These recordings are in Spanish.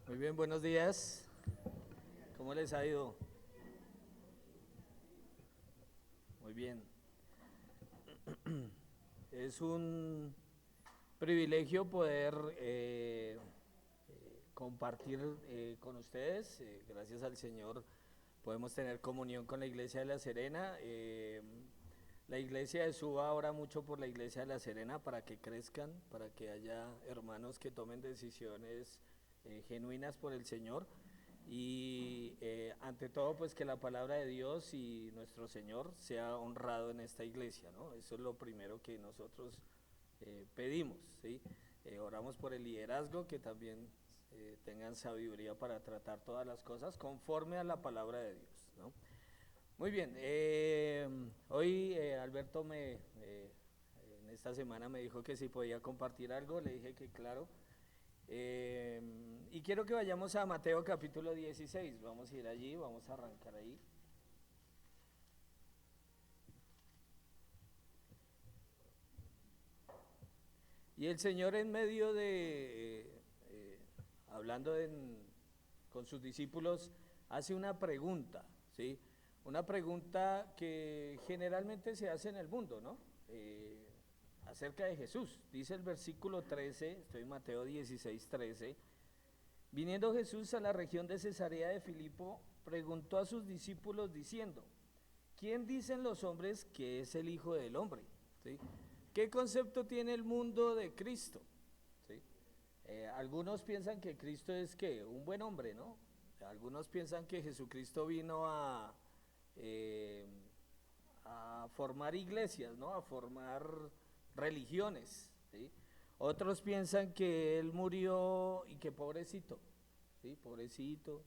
Muy bien, buenos días. ¿Cómo les ha ido? Muy bien. Es un privilegio poder compartir con ustedes. Gracias al Señor podemos tener comunión con la Iglesia de La Serena. La Iglesia de Suba ora mucho por la Iglesia de La Serena para que crezcan, para que haya hermanos que tomen decisiones genuinas por el Señor. Y ante todo, pues que la palabra de Dios y nuestro Señor sea honrado en esta iglesia, ¿no? Eso es lo primero que nosotros pedimos, ¿sí? Oramos por el liderazgo, que también tengan sabiduría para tratar todas las cosas conforme a la palabra de Dios, ¿no? Muy bien, hoy Alberto en esta semana me dijo que si podía compartir algo, le dije que claro. Y quiero que vayamos a Mateo capítulo 16, vamos a ir allí, vamos a arrancar ahí. Y el Señor en medio de, hablando con sus discípulos, hace una pregunta, ¿sí? Una pregunta que generalmente se hace en el mundo, ¿no? Acerca de Jesús. Dice el versículo 13, estoy en Mateo 16, 13. Viniendo Jesús a la región de Cesarea de Filipo, preguntó a sus discípulos diciendo, ¿quién dicen los hombres que es el Hijo del Hombre? ¿Sí? ¿Qué concepto tiene el mundo de Cristo? ¿Sí? Algunos piensan que Cristo es ¿qué? Un buen hombre, ¿no? Algunos piensan que Jesucristo vino eh, a formar iglesias, ¿no? A formar religiones, ¿sí? Otros piensan que él murió y que pobrecito, ¿sí? Pobrecito,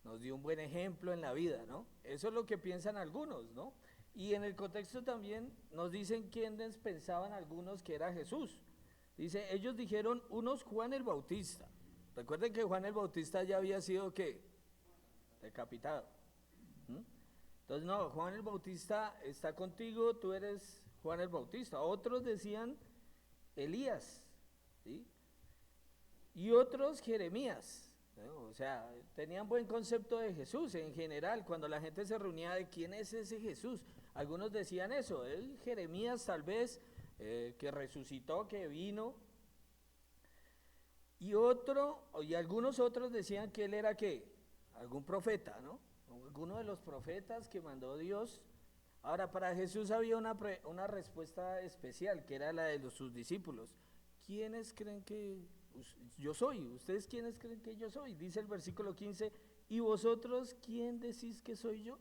nos dio un buen ejemplo en la vida, ¿no? Eso es lo que piensan algunos, ¿no? Y en el contexto también nos dicen quiénes pensaban algunos que era Jesús. Dice, ellos dijeron unos Juan el Bautista. Recuerden que Juan el Bautista ya había sido, ¿qué? Decapitado. ¿Mm? Entonces, no, Juan el Bautista está contigo, tú eres Juan el Bautista. Otros decían Elías, ¿sí? Y otros Jeremías, ¿no? O sea, tenían buen concepto de Jesús en general. Cuando la gente se reunía de quién es ese Jesús, algunos decían eso, él Jeremías tal vez, que resucitó, que vino. Y algunos otros decían que él era qué, algún profeta, ¿no? Alguno de los profetas que mandó Dios. Ahora, para Jesús había una respuesta especial, que era la de sus discípulos. ¿Quiénes creen que yo soy? ¿Ustedes quiénes creen que yo soy? Dice el versículo 15, ¿y vosotros quién decís que soy yo?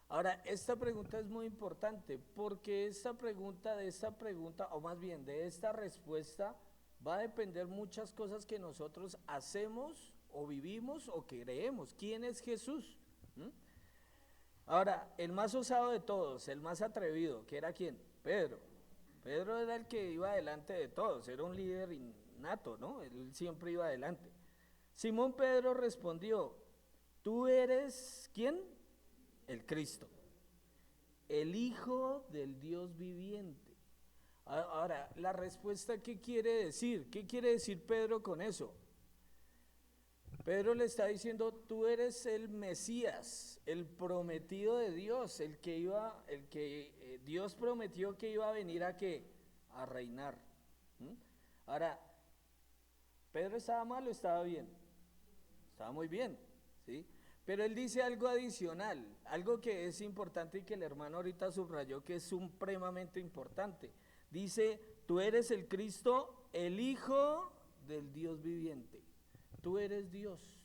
Ahora, esta pregunta es muy importante porque de esta pregunta, o más bien de esta respuesta, va a depender muchas cosas que nosotros hacemos o vivimos o creemos. ¿Quién es Jesús? ¿Mm? Ahora, el más osado de todos, el más atrevido, ¿que era quién? Pedro. Pedro era el que iba adelante de todos, era un líder innato, ¿no? Él siempre iba adelante. Simón Pedro respondió, ¿tú eres quién? El Cristo, el Hijo del Dios viviente. Ahora, la respuesta, ¿qué quiere decir? ¿Qué quiere decir Pedro con eso? Pedro le está diciendo, tú eres el Mesías, el prometido de Dios, el que Dios prometió que iba a venir a qué, a reinar. ¿Mm? Ahora, ¿Pedro estaba mal o estaba bien? Estaba muy bien, ¿sí? Pero él dice algo adicional, algo que es importante y que el hermano ahorita subrayó que es supremamente importante. Dice, tú eres el Cristo, el Hijo del Dios viviente. Tú eres Dios.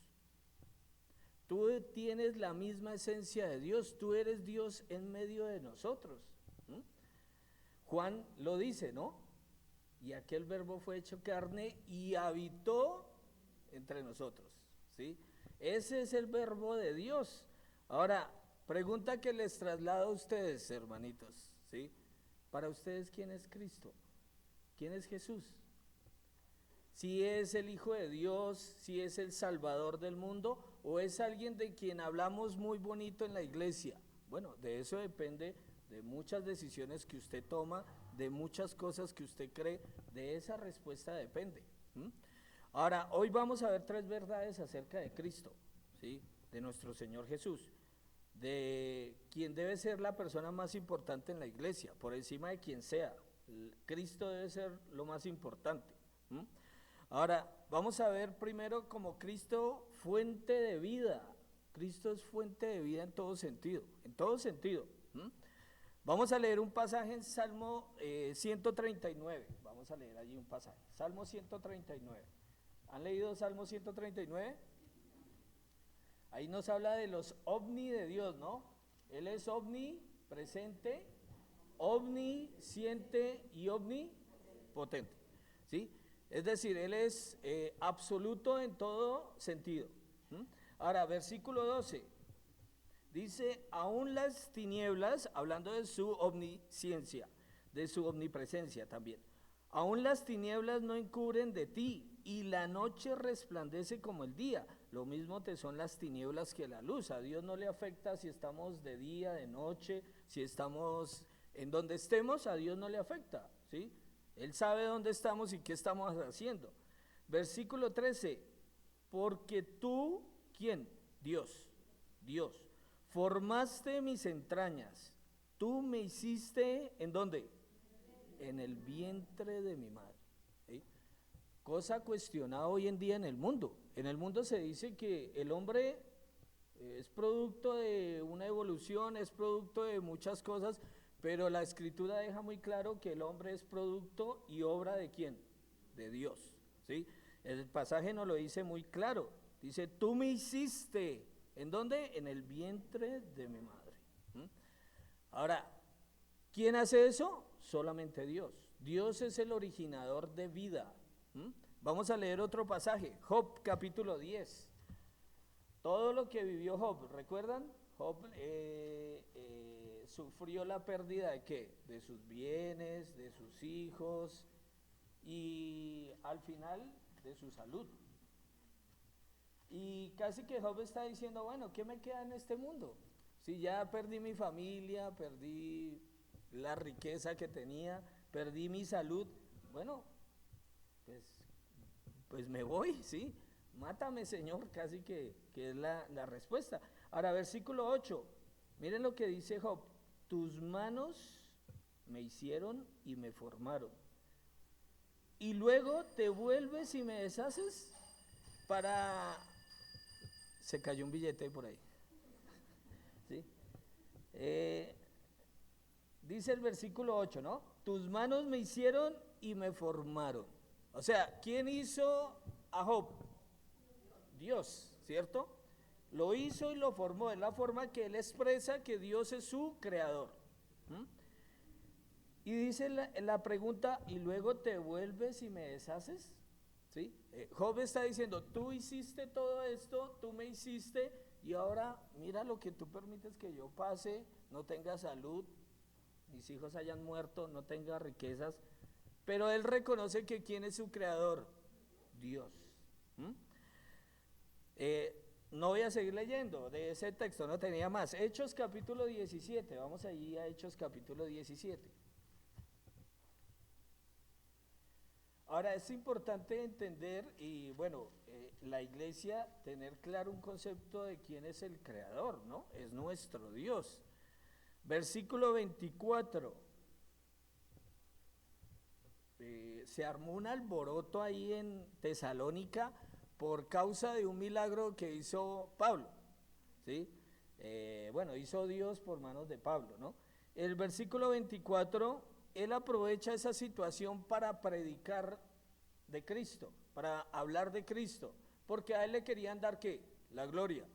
Tú tienes la misma esencia de Dios. Tú eres Dios en medio de nosotros. ¿Mm? Juan lo dice, ¿no? Y aquel verbo fue hecho carne y habitó entre nosotros, ¿sí? Ese es el verbo de Dios. Ahora, pregunta que les traslado a ustedes, hermanitos, ¿sí? Para ustedes, ¿quién es Cristo? ¿Quién es Jesús? Si es el Hijo de Dios, si es el Salvador del mundo o es alguien de quien hablamos muy bonito en la iglesia. Bueno, de eso depende de muchas decisiones que usted toma, de muchas cosas que usted cree, de esa respuesta depende. ¿Mm? Ahora, hoy vamos a ver tres verdades acerca de Cristo, ¿sí? De nuestro Señor Jesús, de quien debe ser la persona más importante en la iglesia, por encima de quien sea. Cristo debe ser lo más importante. ¿M? Ahora, vamos a ver primero como Cristo fuente de vida. Cristo es fuente de vida en todo sentido, en todo sentido. ¿M? Vamos a leer un pasaje en Salmo 139, vamos a leer allí un pasaje, Salmo 139. ¿Han leído Salmo 139? Ahí nos habla de los ovni de Dios, ¿no? Él es omnipresente, omnisciente y omnipotente, ¿sí? Es decir, Él es absoluto en todo sentido. ¿Mm? Ahora, versículo 12, dice, aún las tinieblas, hablando de su omnisciencia, de su omnipresencia también, aún las tinieblas no encubren de ti, y la noche resplandece como el día. Lo mismo te son las tinieblas que la luz. A Dios no le afecta si estamos de día, de noche, si estamos en donde estemos, a Dios no le afecta, ¿sí? Él sabe dónde estamos y qué estamos haciendo. Versículo 13, porque tú, ¿quién? Dios, Dios, formaste mis entrañas, tú me hiciste, ¿en dónde? En el vientre de mi madre. ¿Sí? Cosa cuestionada hoy en día en el mundo. En el mundo se dice que el hombre es producto de una evolución, es producto de muchas cosas, pero la escritura deja muy claro que el hombre es producto y obra de ¿quién? De Dios, ¿sí? El pasaje nos lo dice muy claro. Dice, tú me hiciste, ¿en dónde? En el vientre de mi madre. ¿Mm? Ahora, ¿quién hace eso? Solamente Dios. Dios es el originador de vida. ¿Mm? Vamos a leer otro pasaje, Job capítulo 10. Todo lo que vivió Job, ¿recuerdan? Job sufrió la pérdida de ¿qué? De sus bienes, de sus hijos y al final de su salud. Y casi que Job está diciendo, bueno, ¿qué me queda en este mundo? Si ya perdí mi familia, perdí la riqueza que tenía, perdí mi salud, bueno, pues me voy, ¿sí? Mátame, Señor, casi que es la respuesta. Ahora, versículo 8, miren lo que dice Job, tus manos me hicieron y me formaron, y luego te vuelves y me deshaces para... Se cayó un billete por ahí, ¿sí? Dice el versículo 8, ¿no? Tus manos me hicieron y me formaron. O sea, ¿quién hizo a Job? Dios, ¿cierto? Lo hizo y lo formó. Es la forma que él expresa que Dios es su creador. ¿Mm? Y dice la pregunta, ¿y luego te vuelves y me deshaces? ¿Sí? Job está diciendo, tú hiciste todo esto, tú me hiciste, y ahora mira lo que tú permites que yo pase, no tenga salud, mis hijos hayan muerto, no tenga riquezas, pero él reconoce que ¿quién es su creador? Dios. ¿Mm? No voy a seguir leyendo de ese texto, no tenía más. Hechos capítulo 17, vamos allí a Hechos capítulo 17. Ahora es importante entender y bueno, la iglesia tener claro un concepto de quién es el creador, ¿no? Es nuestro Dios. Versículo 24. Se armó un alboroto ahí en Tesalónica por causa de un milagro que hizo Pablo, ¿sí? Bueno, hizo Dios por manos de Pablo, ¿no? El versículo 24, él aprovecha esa situación para predicar de Cristo, para hablar de Cristo, porque a él le querían dar ¿qué? La gloria,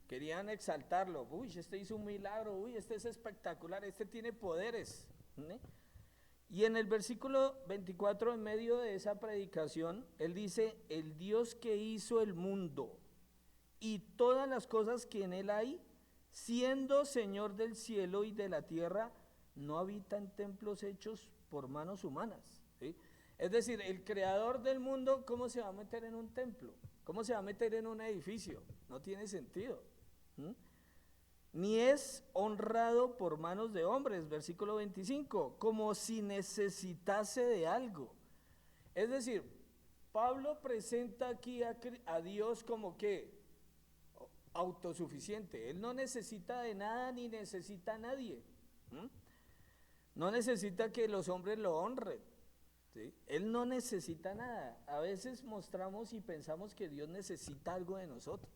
querían exaltarlo. Uy, este hizo un milagro, uy, este es espectacular, este tiene poderes, ¿sí? Y en el versículo 24, en medio de esa predicación, él dice, el Dios que hizo el mundo y todas las cosas que en él hay, siendo Señor del cielo y de la tierra, no habita en templos hechos por manos humanas, ¿sí? Es decir, el creador del mundo, ¿cómo se va a meter en un templo? ¿Cómo se va a meter en un edificio? No tiene sentido. ¿Mm? Ni es honrado por manos de hombres, versículo 25, como si necesitase de algo. Es decir, Pablo presenta aquí a Dios como que autosuficiente. Él no necesita de nada ni necesita a nadie. ¿Mm? No necesita que los hombres lo honren. ¿Sí? Él no necesita nada. A veces mostramos y pensamos que Dios necesita algo de nosotros.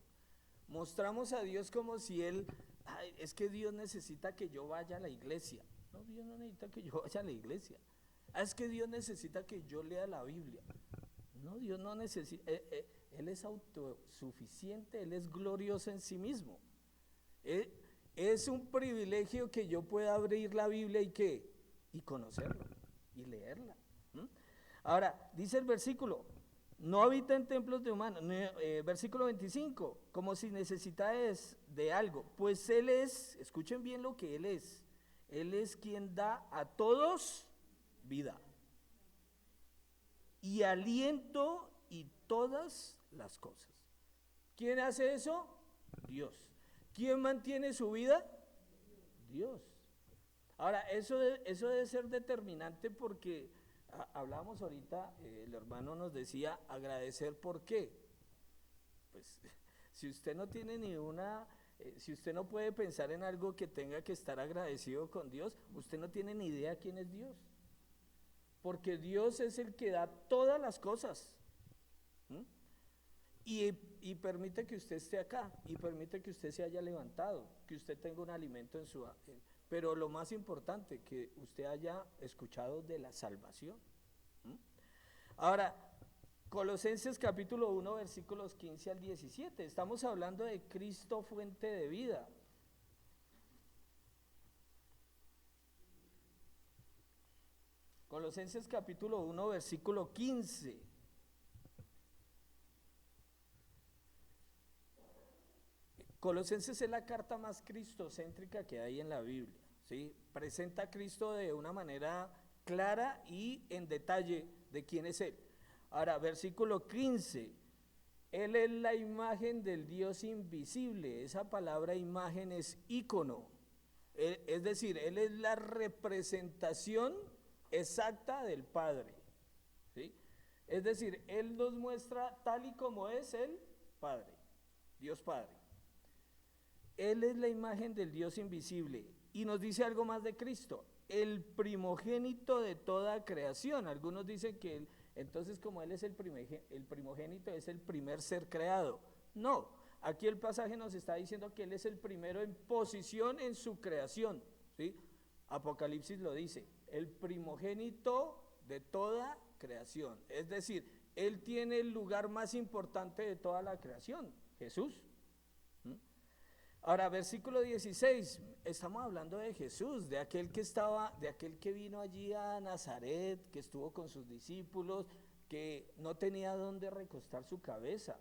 Mostramos a Dios como si Él, ay, es que Dios necesita que yo vaya a la iglesia. No, Dios no necesita que yo vaya a la iglesia. Ah, es que Dios necesita que yo lea la Biblia. No, Dios no necesita, Él es autosuficiente, Él es glorioso en sí mismo. Es un privilegio que yo pueda abrir la Biblia y conocerlo y leerla. ¿Mm? Ahora, dice el versículo, no habita en templos de humanos, versículo 25, como si necesitara de algo, pues Él es, escuchen bien lo que Él es quien da a todos vida y aliento y todas las cosas. ¿Quién hace eso? Dios. ¿Quién mantiene su vida? Dios. Ahora, eso debe ser determinante porque hablábamos ahorita, el hermano nos decía agradecer. ¿Por qué? Pues si usted no tiene ni una, si usted no puede pensar en algo que tenga que estar agradecido con Dios, usted no tiene ni idea quién es Dios. Porque Dios es el que da todas las cosas. ¿Mm? Y permite que usted esté acá, y permite que usted se haya levantado, que usted tenga un alimento en su... pero lo más importante, que usted haya escuchado de la salvación. ¿Mm? Ahora, Colosenses capítulo 1, versículos 15 al 17, estamos hablando de Cristo fuente de vida. Colosenses capítulo 1, versículo 15. Colosenses es la carta más cristocéntrica que hay en la Biblia, ¿sí? Presenta a Cristo de una manera clara y en detalle de quién es Él. Ahora, versículo 15, Él es la imagen del Dios invisible. Esa palabra imagen es ícono, es decir, Él es la representación exacta del Padre, ¿sí? Es decir, Él nos muestra tal y como es el Padre, Dios Padre. Él es la imagen del Dios invisible. Y nos dice algo más de Cristo, el primogénito de toda creación. Algunos dicen que entonces como Él es el primogénito, es el primer ser creado. No, aquí el pasaje nos está diciendo que Él es el primero en posición en su creación, ¿sí? Apocalipsis lo dice, el primogénito de toda creación. Es decir, Él tiene el lugar más importante de toda la creación, Jesús. Ahora, versículo 16, estamos hablando de Jesús, de aquel que vino allí a Nazaret, que estuvo con sus discípulos, que no tenía dónde recostar su cabeza.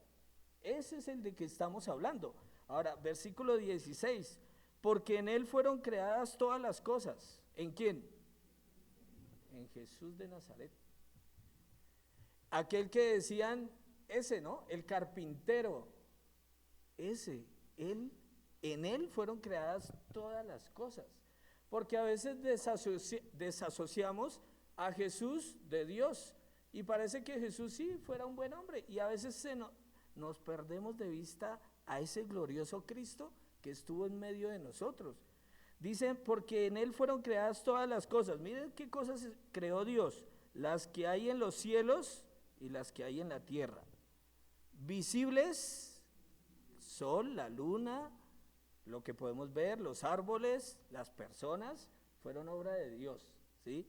Ese es el de que estamos hablando. Ahora, versículo 16, porque en Él fueron creadas todas las cosas. ¿En quién? En Jesús de Nazaret. Aquel que decían, ese, ¿no? El carpintero, ese, Él. En Él fueron creadas todas las cosas, porque a veces desasociamos a Jesús de Dios, y parece que Jesús sí fuera un buen hombre, y a veces nos perdemos de vista a ese glorioso Cristo que estuvo en medio de nosotros. Dicen, porque en Él fueron creadas todas las cosas. Miren qué cosas creó Dios, las que hay en los cielos y las que hay en la tierra, visibles, sol, la luna, lo que podemos ver, los árboles, las personas, fueron obra de Dios, ¿sí?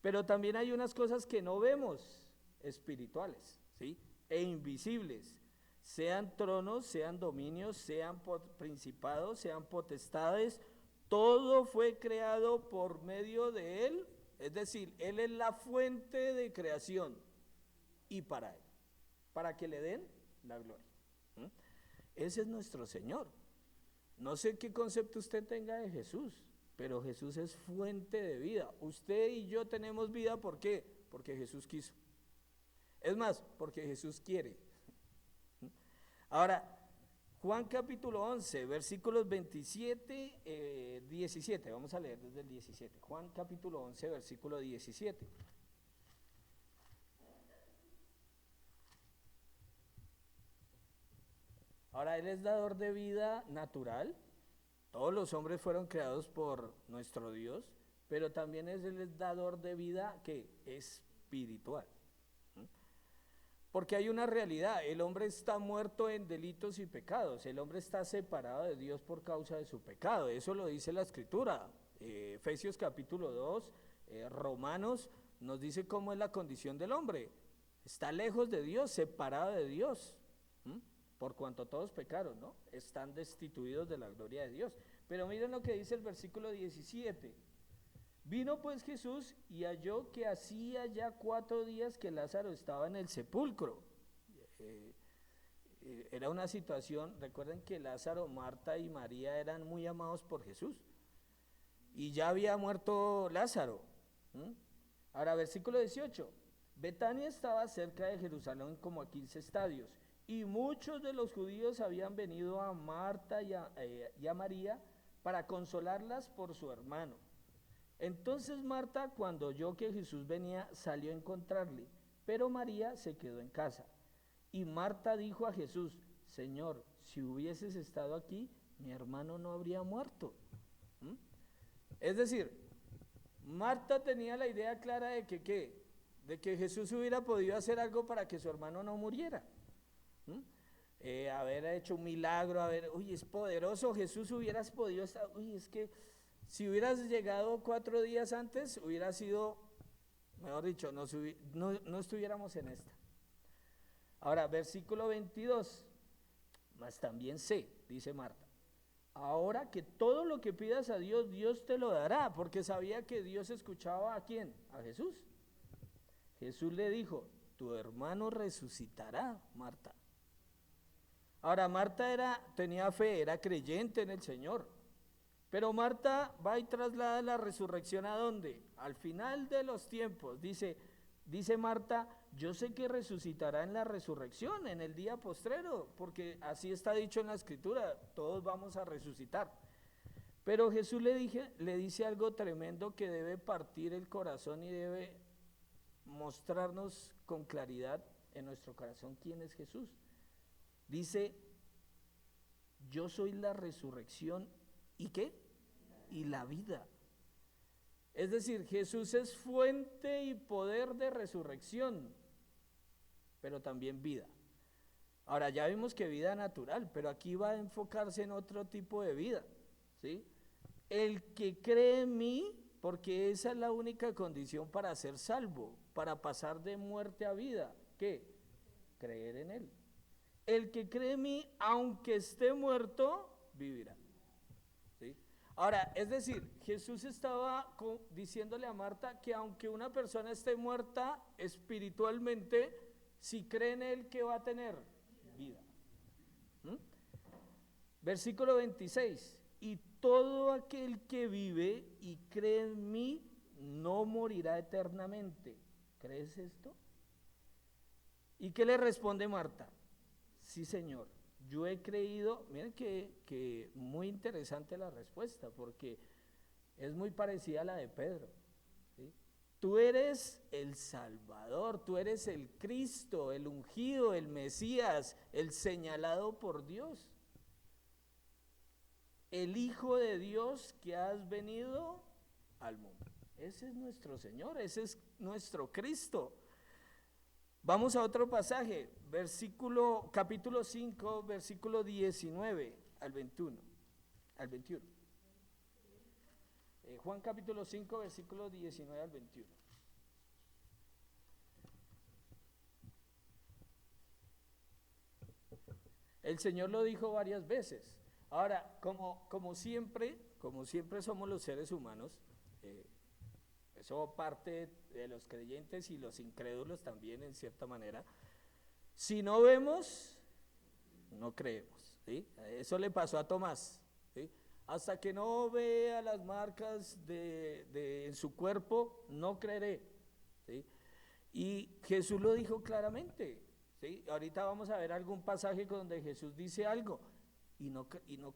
Pero también hay unas cosas que no vemos, espirituales, ¿sí? E invisibles, sean tronos, sean dominios, sean principados, sean potestades, todo fue creado por medio de Él, es decir, Él es la fuente de creación y para Él, para que le den la gloria. ¿Mm? Ese es nuestro Señor. No sé qué concepto usted tenga de Jesús, pero Jesús es fuente de vida. Usted y yo tenemos vida, ¿por qué? Porque Jesús quiso. Es más, porque Jesús quiere. Ahora, Juan capítulo 11, versículos 27, 17, vamos a leer desde el 17. Juan capítulo 11, versículo 17. Ahora, Él es dador de vida natural. Todos los hombres fueron creados por nuestro Dios, pero también es el dador de vida que espiritual. ¿Mm? Porque hay una realidad, el hombre está muerto en delitos y pecados, el hombre está separado de Dios por causa de su pecado, eso lo dice la Escritura, Efesios capítulo 2, Romanos nos dice cómo es la condición del hombre, está lejos de Dios, separado de Dios. ¿Mm? Por cuanto todos pecaron, ¿no? Están destituidos de la gloria de Dios. Pero miren lo que dice el versículo 17. Vino pues Jesús y halló que hacía ya 4 días que Lázaro estaba en el sepulcro. Era una situación, recuerden que Lázaro, Marta y María eran muy amados por Jesús. Y ya había muerto Lázaro. ¿Mm? Ahora, versículo 18. Betania estaba cerca de Jerusalén como a 15 estadios. Y muchos de los judíos habían venido a Marta y a María para consolarlas por su hermano. Entonces Marta, cuando oyó que Jesús venía, salió a encontrarle, pero María se quedó en casa. Y Marta dijo a Jesús: Señor, si hubieses estado aquí, mi hermano no habría muerto. ¿Mm? Es decir, Marta tenía la idea clara de que, ¿qué? De que Jesús hubiera podido hacer algo para que su hermano no muriera. Haber hecho un milagro, uy, es poderoso, Jesús hubieras podido estar, uy, es que si hubieras llegado 4 días antes, hubiera sido, mejor dicho, no estuviéramos en esta. Ahora, versículo 22, mas también sé, dice Marta, ahora que todo lo que pidas a Dios, Dios te lo dará, porque sabía que Dios escuchaba ¿a quién? A Jesús. Jesús le dijo: tu hermano resucitará, Marta. Ahora, Marta tenía fe, era creyente en el Señor. Pero Marta va y traslada la resurrección ¿a dónde? Al final de los tiempos. Dice Marta: yo sé que resucitará en la resurrección, en el día postrero, porque así está dicho en la Escritura, todos vamos a resucitar. Pero Jesús le dice algo tremendo que debe partir el corazón y debe mostrarnos con claridad en nuestro corazón quién es Jesús. Dice: yo soy la resurrección y ¿qué? Y la vida. Es decir, Jesús es fuente y poder de resurrección, pero también vida. Ahora, ya vimos que vida natural, pero aquí va a enfocarse en otro tipo de vida, ¿sí? El que cree en mí, porque esa es la única condición para ser salvo, para pasar de muerte a vida, ¿qué? Creer en Él. El que cree en mí, aunque esté muerto, vivirá. ¿Sí? Ahora, es decir, Jesús estaba diciéndole a Marta que aunque una persona esté muerta espiritualmente, si cree en Él, ¿qué va a tener? Vida. ¿Mm? Versículo 26. Y todo aquel que vive y cree en mí no morirá eternamente. ¿Crees esto? ¿Y qué le responde Marta? Sí, Señor, yo he creído. Miren que muy interesante la respuesta, porque es muy parecida a la de Pedro, ¿sí? Tú eres el Salvador, tú eres el Cristo, el ungido, el Mesías, el señalado por Dios, el Hijo de Dios que has venido al mundo. Ese es nuestro Señor, ese es nuestro Cristo. Vamos a otro pasaje, capítulo 5, versículo 19 al 21. Juan capítulo 5, versículo 19 al 21. El Señor lo dijo varias veces. Ahora, como siempre somos los seres humanos, eso parte de los creyentes y los incrédulos también en cierta manera. Si no vemos, no creemos, ¿sí? Eso le pasó a Tomás, ¿sí? Hasta que no vea las marcas en su cuerpo, no creeré, ¿sí? Y Jesús lo dijo claramente, ¿sí? Ahorita vamos a ver algún pasaje donde Jesús dice algo y no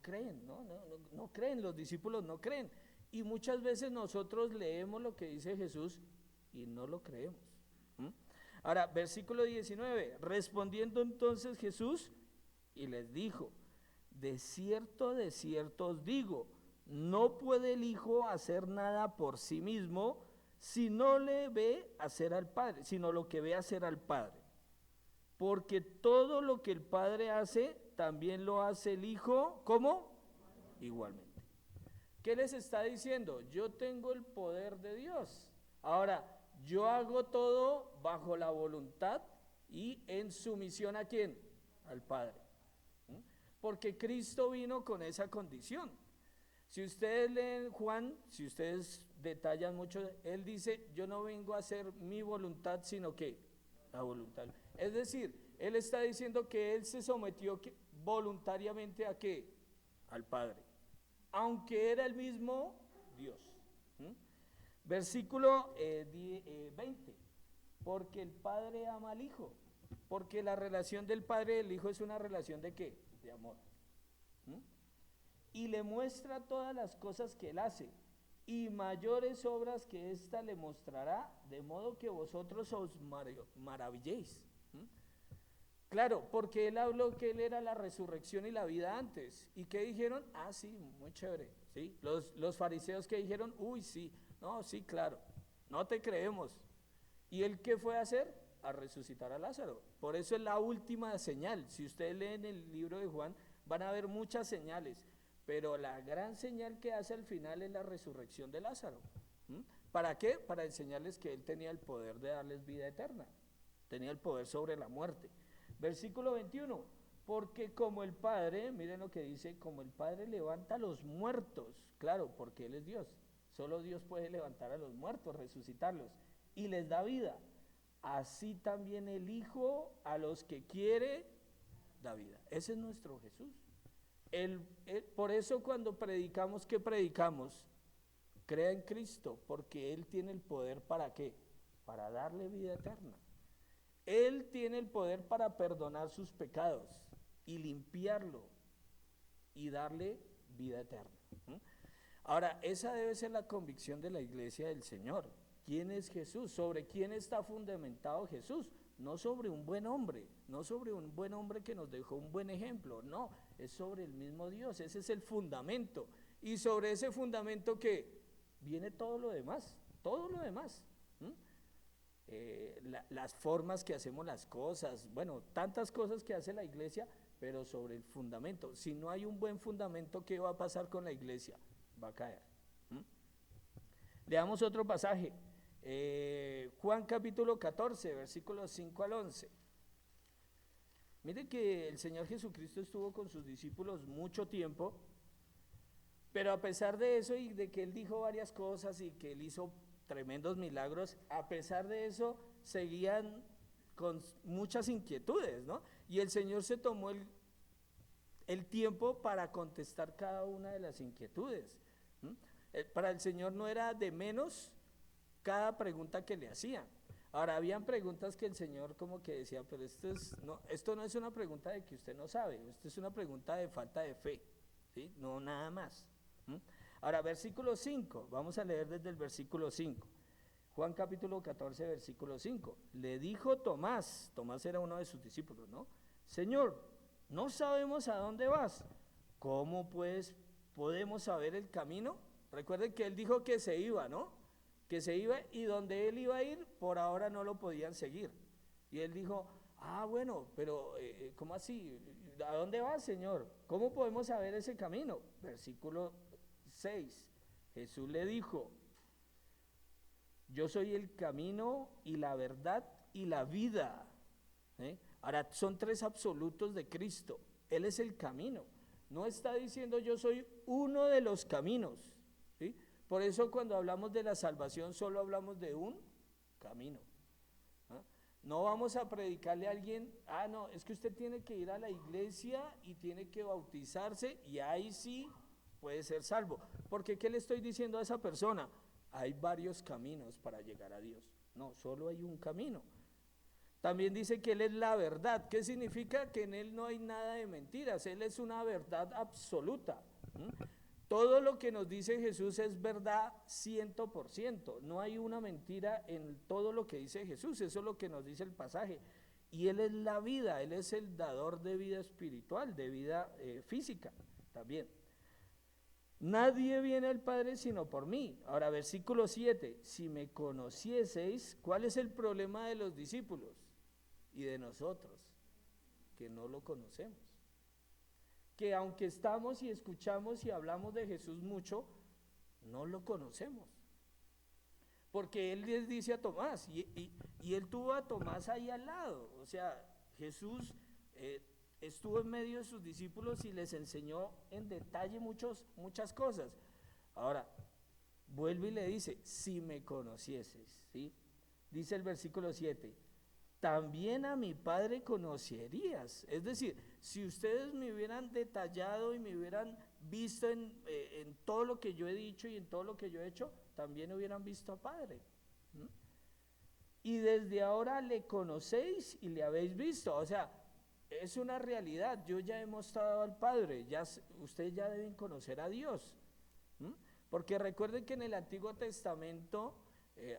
creen, no creen, los discípulos no creen. Y muchas veces nosotros leemos lo que dice Jesús y no lo creemos. Ahora, versículo 19, respondiendo entonces Jesús, y les dijo, de cierto os digo, no puede el Hijo hacer nada por sí mismo si no le ve hacer al Padre, sino lo que ve hacer al Padre. Porque todo lo que el Padre hace, también lo hace el Hijo, ¿cómo? Igualmente. ¿Qué les está diciendo? Yo tengo el poder de Dios. Ahora, yo hago todo bajo la voluntad y en sumisión ¿a quién? Al Padre. Porque Cristo vino con esa condición. Si ustedes leen Juan, si ustedes detallan mucho, él dice, yo no vengo a hacer mi voluntad, sino que la voluntad. Es decir, él está diciendo que él se sometió voluntariamente ¿a qué? Al Padre, aunque era el mismo Dios. Versículo 20, porque el Padre ama al Hijo, porque la relación del Padre y del Hijo es una relación ¿de qué? De amor. Y le muestra todas las cosas que él hace, y mayores obras que ésta le mostrará, de modo que vosotros os maravilléis. Claro, porque él habló que él era la resurrección y la vida antes. ¿Y qué dijeron? Ah, sí, muy chévere. ¿Sí? Los fariseos que dijeron, uy, sí, no, sí, claro, no te creemos. ¿Y él qué fue a hacer? A resucitar a Lázaro. Por eso es la última señal. Si ustedes leen el libro de Juan, van a ver muchas señales. Pero la gran señal que hace al final es la resurrección de Lázaro. ¿Para qué? Para enseñarles que él tenía el poder de darles vida eterna. Tenía el poder sobre la muerte. Versículo 21, porque como el Padre, miren lo que dice, como el Padre levanta a los muertos, claro, porque Él es Dios, solo Dios puede levantar a los muertos, resucitarlos, y les da vida, así también el Hijo a los que quiere da vida. Ese es nuestro Jesús. Por eso cuando predicamos, ¿qué predicamos? Crea en Cristo, porque Él tiene el poder ¿para qué? Para darle vida eterna. Él tiene el poder para perdonar sus pecados y limpiarlo y darle vida eterna. Ahora, esa debe ser la convicción de la iglesia del Señor. ¿Quién es Jesús? ¿Sobre quién está fundamentado Jesús? No sobre un buen hombre, no sobre un buen hombre que nos dejó un buen ejemplo, no, es sobre el mismo Dios, ese es el fundamento. Y sobre ese fundamento que viene todo lo demás, todo lo demás. Las formas que hacemos las cosas, bueno, tantas cosas que hace la iglesia, pero sobre el fundamento. Si no hay un buen fundamento, ¿qué va a pasar con la iglesia? Va a caer. Leamos otro pasaje, Juan capítulo 14, versículos 5 al 11. Mire que el Señor Jesucristo estuvo con sus discípulos mucho tiempo, pero a pesar de eso y de que Él dijo varias cosas y que Él hizo tremendos milagros, a pesar de eso seguían con muchas inquietudes, ¿no? Y el Señor se tomó el tiempo para contestar cada una de las inquietudes. Para el Señor no era de menos cada pregunta que le hacían. Ahora, habían preguntas que el Señor como que decía, pero esto no es una pregunta de que usted no sabe, esto es una pregunta de falta de fe, ¿sí? No, nada más. Ahora, versículo 5, vamos a leer desde el versículo 5. Juan capítulo 14, versículo 5. Le dijo Tomás era uno de sus discípulos, ¿no? Señor, no sabemos a dónde vas, ¿cómo pues podemos saber el camino? Recuerden que él dijo que se iba, ¿no? Que se iba y donde él iba a ir, por ahora no lo podían seguir. Y él dijo, bueno, pero ¿cómo así? ¿A dónde vas, Señor? ¿Cómo podemos saber ese camino? Versículo 6, Jesús le dijo, yo soy el camino y la verdad y la vida. Ahora, son tres absolutos de Cristo. Él es el camino. No está diciendo yo soy uno de los caminos, ¿sí? Por eso cuando hablamos de la salvación solo hablamos de un camino. No vamos a predicarle a alguien, no, es que usted tiene que ir a la iglesia y tiene que bautizarse y ahí sí puede ser salvo. Porque ¿qué le estoy diciendo a esa persona? Hay varios caminos para llegar a Dios. No, solo hay un camino. También dice que Él es la verdad. ¿Qué significa? Que en Él no hay nada de mentiras. Él es una verdad absoluta. Todo lo que nos dice Jesús es verdad 100%. No hay una mentira en todo lo que dice Jesús. Eso es lo que nos dice el pasaje. Y Él es la vida, Él es el dador de vida espiritual, de vida física también. Nadie viene al Padre sino por mí. Ahora, versículo 7, si me conocieseis, ¿cuál es el problema de los discípulos y de nosotros? Que no lo conocemos. Que aunque estamos y escuchamos y hablamos de Jesús mucho, no lo conocemos. Porque Él les dice a Tomás, y Él tuvo a Tomás ahí al lado. O sea, Jesús estuvo en medio de sus discípulos y les enseñó en detalle muchas cosas. Ahora, vuelve y le dice, si me conocieses, ¿sí? Dice el versículo 7, también a mi Padre conocerías. Es decir, si ustedes me hubieran detallado y me hubieran visto en todo lo que yo he dicho y en todo lo que yo he hecho, también hubieran visto a Padre. ¿Mm? Y desde ahora le conocéis y le habéis visto. O sea, es una realidad. Yo ya he mostrado al Padre, ustedes ya deben conocer a Dios. ¿Mm? Porque recuerden que en el Antiguo Testamento,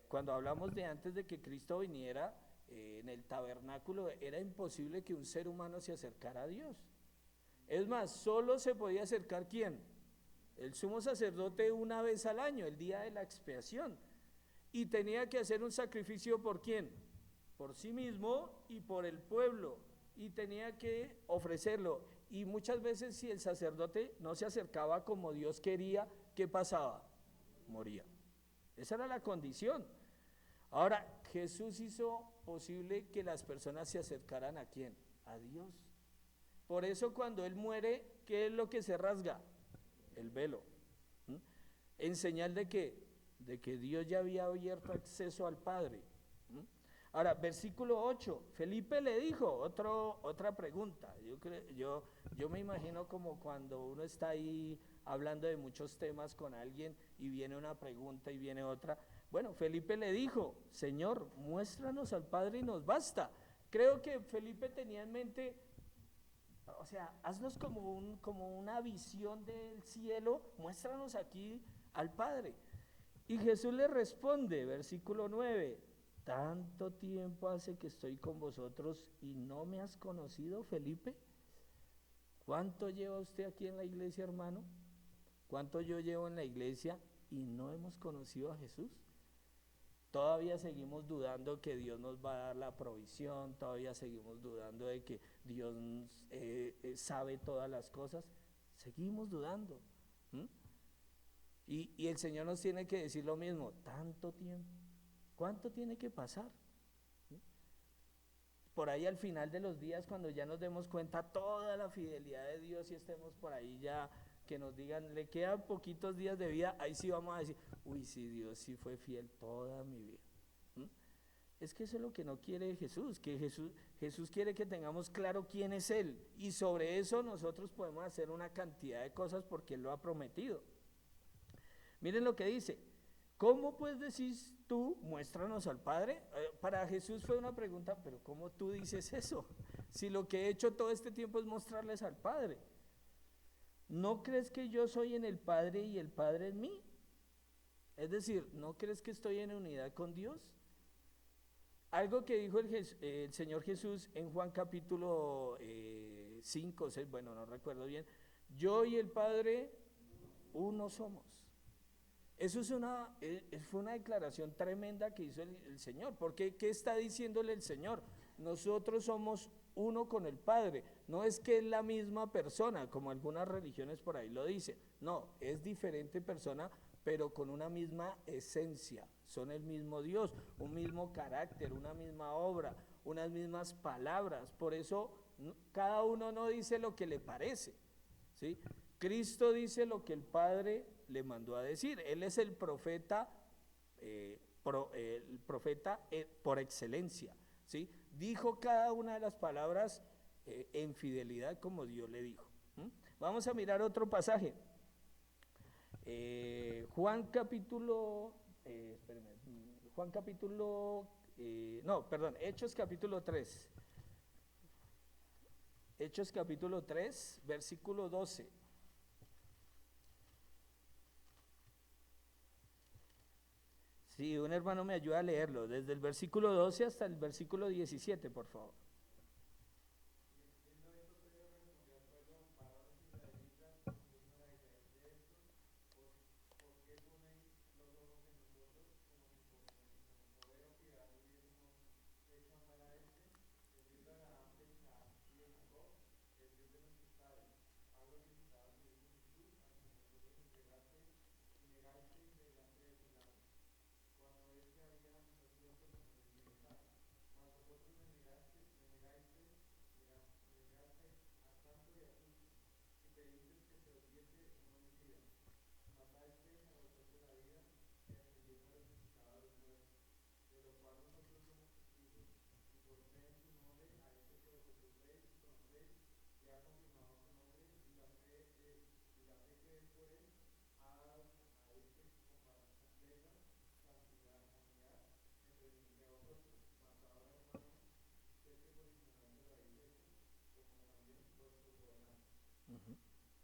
cuando hablamos de antes de que Cristo viniera, en el tabernáculo era imposible que un ser humano se acercara a Dios. Es más, solo se podía acercar ¿quién? El sumo sacerdote una vez al año, el día de la expiación. Y tenía que hacer un sacrificio ¿por quién? Por sí mismo y por el pueblo. Y tenía que ofrecerlo. Y muchas veces si el sacerdote no se acercaba como Dios quería, ¿qué pasaba? Moría. Esa era la condición. Ahora, Jesús hizo posible que las personas se acercaran ¿a quién? A Dios. Por eso cuando Él muere, ¿qué es lo que se rasga? El velo. ¿Mm? En señal de que Dios ya había abierto acceso al Padre. ¿Mm? Ahora, versículo 8, Felipe le dijo, otra pregunta. Yo me imagino como cuando uno está ahí hablando de muchos temas con alguien y viene una pregunta y viene otra. Bueno, Felipe le dijo, Señor, muéstranos al Padre y nos basta. Creo que Felipe tenía en mente, o sea, haznos como una visión del cielo, muéstranos aquí al Padre. Y Jesús le responde, versículo 9, ¿tanto tiempo hace que estoy con vosotros y no me has conocido, Felipe? ¿Cuánto lleva usted aquí en la iglesia, hermano? ¿Cuánto yo llevo en la iglesia y no hemos conocido a Jesús? Todavía seguimos dudando que Dios nos va a dar la provisión, todavía seguimos dudando de que Dios sabe todas las cosas, seguimos dudando. ¿Mm? Y el Señor nos tiene que decir lo mismo, tanto tiempo, ¿cuánto tiene que pasar? ¿Mm? Por ahí al final de los días, cuando ya nos demos cuenta toda la fidelidad de Dios y estemos por ahí ya, que nos digan, le quedan poquitos días de vida, ahí sí vamos a decir, uy, sí, Dios sí fue fiel toda mi vida. ¿Mm? Es que eso es lo que no quiere Jesús, que Jesús quiere que tengamos claro quién es Él, y sobre eso nosotros podemos hacer una cantidad de cosas porque Él lo ha prometido. Miren lo que dice, ¿cómo pues decís tú, muéstranos al Padre? Para Jesús fue una pregunta, pero ¿cómo tú dices eso? Si lo que he hecho todo este tiempo es mostrarles al Padre. ¿No crees que yo soy en el Padre y el Padre en mí? Es decir, ¿no crees que estoy en unidad con Dios? Algo que dijo el Señor Jesús en Juan capítulo 5 o 6, bueno, no recuerdo bien, yo y el Padre uno somos. Eso fue una declaración tremenda que hizo el Señor, porque ¿qué está diciéndole el Señor? Nosotros somos uno con el Padre, no es que es la misma persona, como algunas religiones por ahí lo dicen, no, es diferente persona, pero con una misma esencia, son el mismo Dios, un mismo carácter, una misma obra, unas mismas palabras, por eso cada uno no dice lo que le parece, ¿sí? Cristo dice lo que el Padre le mandó a decir, Él es el profeta, por excelencia, ¿sí? Dijo cada una de las palabras en fidelidad como Dios le dijo. ¿Mm? Vamos a mirar otro pasaje. Juan capítulo, Hechos capítulo 3. Hechos capítulo 3, versículo 12. Si un hermano me ayuda a leerlo, desde el versículo 12 hasta el versículo 17, por favor.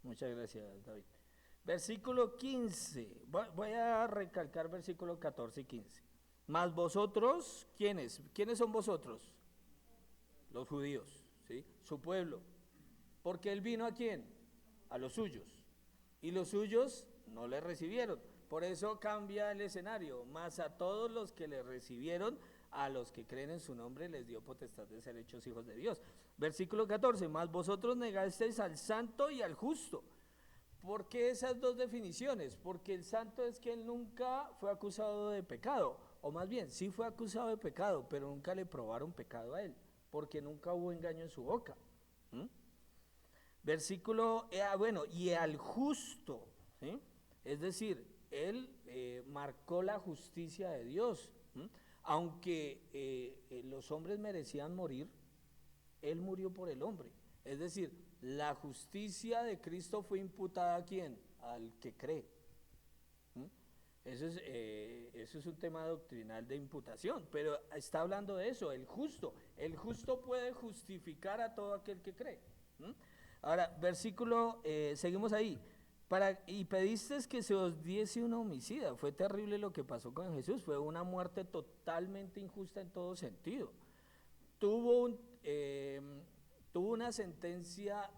Muchas gracias, David. Versículo 15. Voy a recalcar versículo 14 y 15. Mas vosotros, ¿quiénes? ¿Quiénes son vosotros? Los judíos, ¿sí? Su pueblo. Porque él vino ¿a quién? A los suyos. Y los suyos no le recibieron. Por eso cambia el escenario. Mas a todos los que le recibieron, a los que creen en su nombre, les dio potestad de ser hechos hijos de Dios. Versículo 14. Mas vosotros negasteis al santo y al justo. ¿Por qué esas dos definiciones? Porque el santo es que él nunca fue acusado de pecado, o más bien, sí fue acusado de pecado, pero nunca le probaron pecado a él, porque nunca hubo engaño en su boca. ¿Mm? Versículo, bueno, y al justo, ¿sí? Es decir, él marcó la justicia de Dios. ¿Mm? Aunque los hombres merecían morir, él murió por el hombre. Es decir, la justicia de Cristo fue imputada ¿a quién? Al que cree. ¿Mm? Eso es un tema doctrinal de imputación, pero está hablando de eso, el justo. El justo puede justificar a todo aquel que cree. ¿Mm? Ahora, versículo, seguimos ahí. Y pedisteis que se os diese un homicida. Fue terrible lo que pasó con Jesús, fue una muerte totalmente injusta en todo sentido. Tuvo una sentencia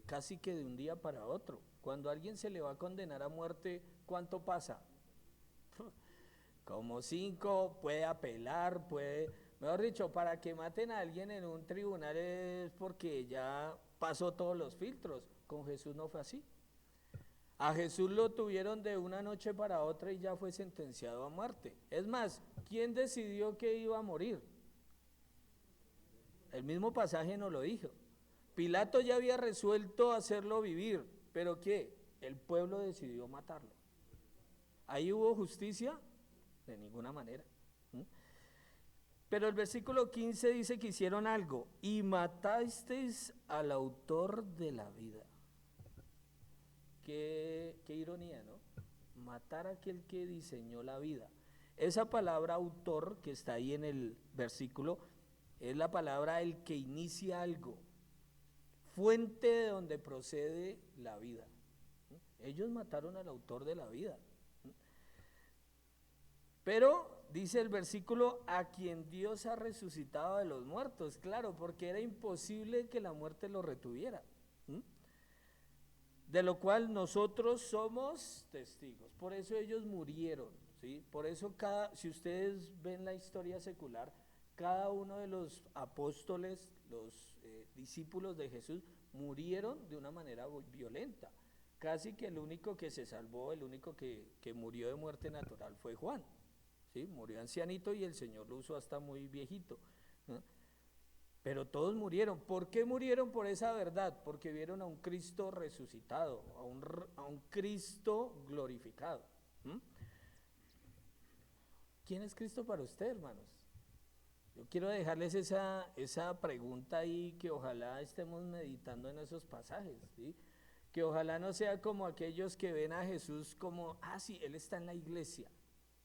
casi que de un día para otro. Cuando a alguien se le va a condenar a muerte, ¿cuánto pasa? Como 5, puede apelar, mejor dicho, para que maten a alguien en un tribunal es porque ya pasó todos los filtros. Con Jesús no fue así. A Jesús lo tuvieron de una noche para otra y ya fue sentenciado a muerte. Es más, ¿quién decidió que iba a morir? El mismo pasaje nos lo dijo. Pilato ya había resuelto hacerlo vivir, pero ¿qué? El pueblo decidió matarlo. ¿Ahí hubo justicia? De ninguna manera. ¿Mm? Pero el versículo 15 dice que hicieron algo y matasteis al autor de la vida. Qué ironía, ¿no? Matar a aquel que diseñó la vida. Esa palabra autor que está ahí en el versículo es la palabra el que inicia algo, fuente de donde procede la vida. Ellos mataron al autor de la vida. Pero dice el versículo, a quien Dios ha resucitado de los muertos. Claro, porque era imposible que la muerte lo retuviera. De lo cual nosotros somos testigos. Por eso ellos murieron, ¿sí? Por eso si ustedes ven la historia secular, cada uno de los apóstoles, los discípulos de Jesús, murieron de una manera violenta. Casi que el único que se salvó, el único que murió de muerte natural fue Juan, ¿sí? Murió ancianito y el Señor lo usó hasta muy viejito, ¿no? Pero todos murieron. ¿Por qué murieron? Por esa verdad, porque vieron a un Cristo resucitado, a un Cristo glorificado. ¿Mm? ¿Quién es Cristo para usted, hermanos? Yo quiero dejarles esa pregunta ahí, que ojalá estemos meditando en esos pasajes, ¿sí? Que ojalá no sea como aquellos que ven a Jesús como, sí, Él está en la iglesia,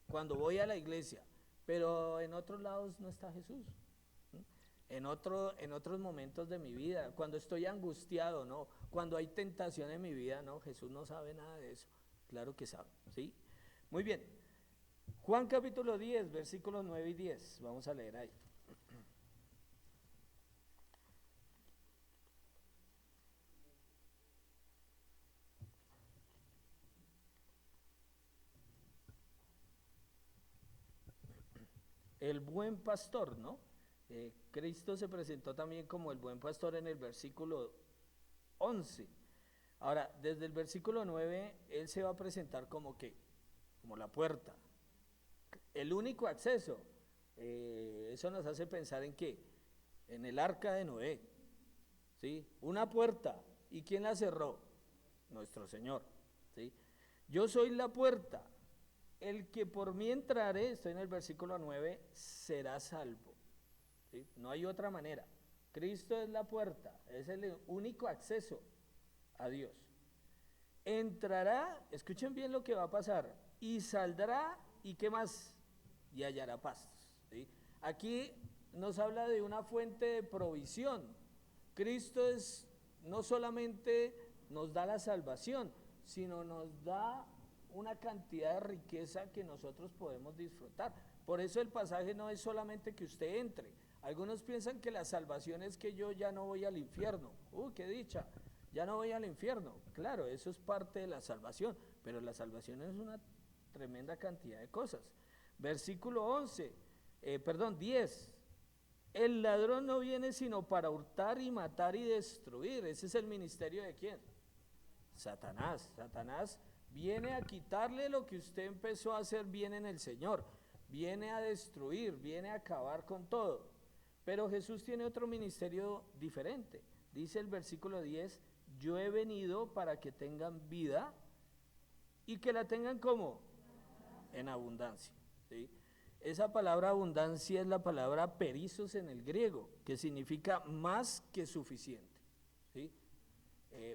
cuando voy a la iglesia, pero en otros lados no está Jesús. En otros momentos de mi vida, cuando estoy angustiado, no, cuando hay tentación en mi vida, no, Jesús no sabe nada de eso. Claro que sabe, ¿sí? Muy bien. Juan capítulo 10, versículos 9 y 10. Vamos a leer ahí. El buen pastor, ¿no? Cristo se presentó también como el buen pastor en el versículo 11. Ahora, desde el versículo 9, Él se va a presentar como ¿qué? Como la puerta. El único acceso. Eso nos hace pensar en ¿qué? En el arca de Noé. ¿Sí? Una puerta. ¿Y quién la cerró? Nuestro Señor. ¿Sí? Yo soy la puerta. El que por mí entrare, estoy en el versículo 9, será salvo. ¿Sí? No hay otra manera. Cristo es la puerta, es el único acceso a Dios. Entrará, escuchen bien lo que va a pasar, y saldrá, ¿y qué más? Y hallará pastos. ¿Sí? Aquí nos habla de una fuente de provisión. Cristo es no solamente nos da la salvación, sino nos da una cantidad de riqueza que nosotros podemos disfrutar. Por eso el pasaje no es solamente que usted entre. Algunos piensan que la salvación es que yo ya no voy al infierno. ¡Qué dicha! Ya no voy al infierno. Claro, eso es parte de la salvación, pero la salvación es una tremenda cantidad de cosas. Versículo 10. El ladrón no viene sino para hurtar y matar y destruir. Ese es el ministerio de ¿quién? Satanás. Satanás viene a quitarle lo que usted empezó a hacer bien en el Señor. Viene a destruir, viene a acabar con todo. Pero Jesús tiene otro ministerio diferente. Dice el versículo 10, yo he venido para que tengan vida y que la tengan ¿cómo? En abundancia. ¿Sí? Esa palabra abundancia es la palabra perizos en el griego, que significa más que suficiente. ¿Sí?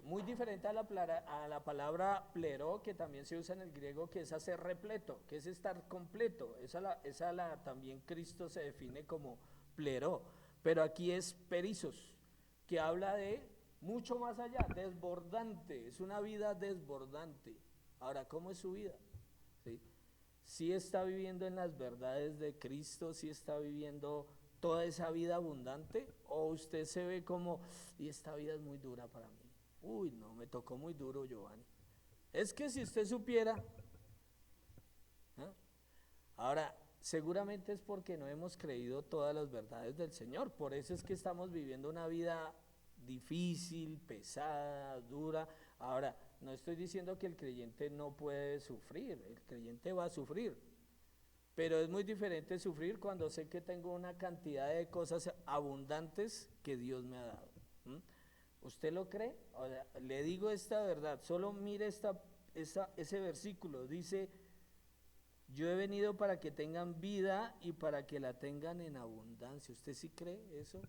Muy diferente a la palabra plero, que también se usa en el griego, que es hacer repleto, que es estar completo. También Cristo se define como plero, pero aquí es perizos, que habla de mucho más allá, desbordante, es una vida desbordante. Ahora, ¿cómo es su vida? ¿Sí? ¿Sí está viviendo en las verdades de Cristo? ¿Sí está viviendo toda esa vida abundante? ¿O usted se ve como, y esta vida es muy dura para mí? Uy, no, me tocó muy duro, Giovanni. Es que si usted supiera, ¿eh? Ahora, seguramente es porque no hemos creído todas las verdades del Señor. Por eso es que estamos viviendo una vida difícil, pesada, dura. Ahora, no estoy diciendo que el creyente no puede sufrir, el creyente va a sufrir, pero es muy diferente sufrir cuando sé que tengo una cantidad de cosas abundantes que Dios me ha dado. ¿Usted lo cree? O sea, le digo esta verdad, solo mire ese versículo, dice, yo he venido para que tengan vida y para que la tengan en abundancia. ¿Usted sí cree eso?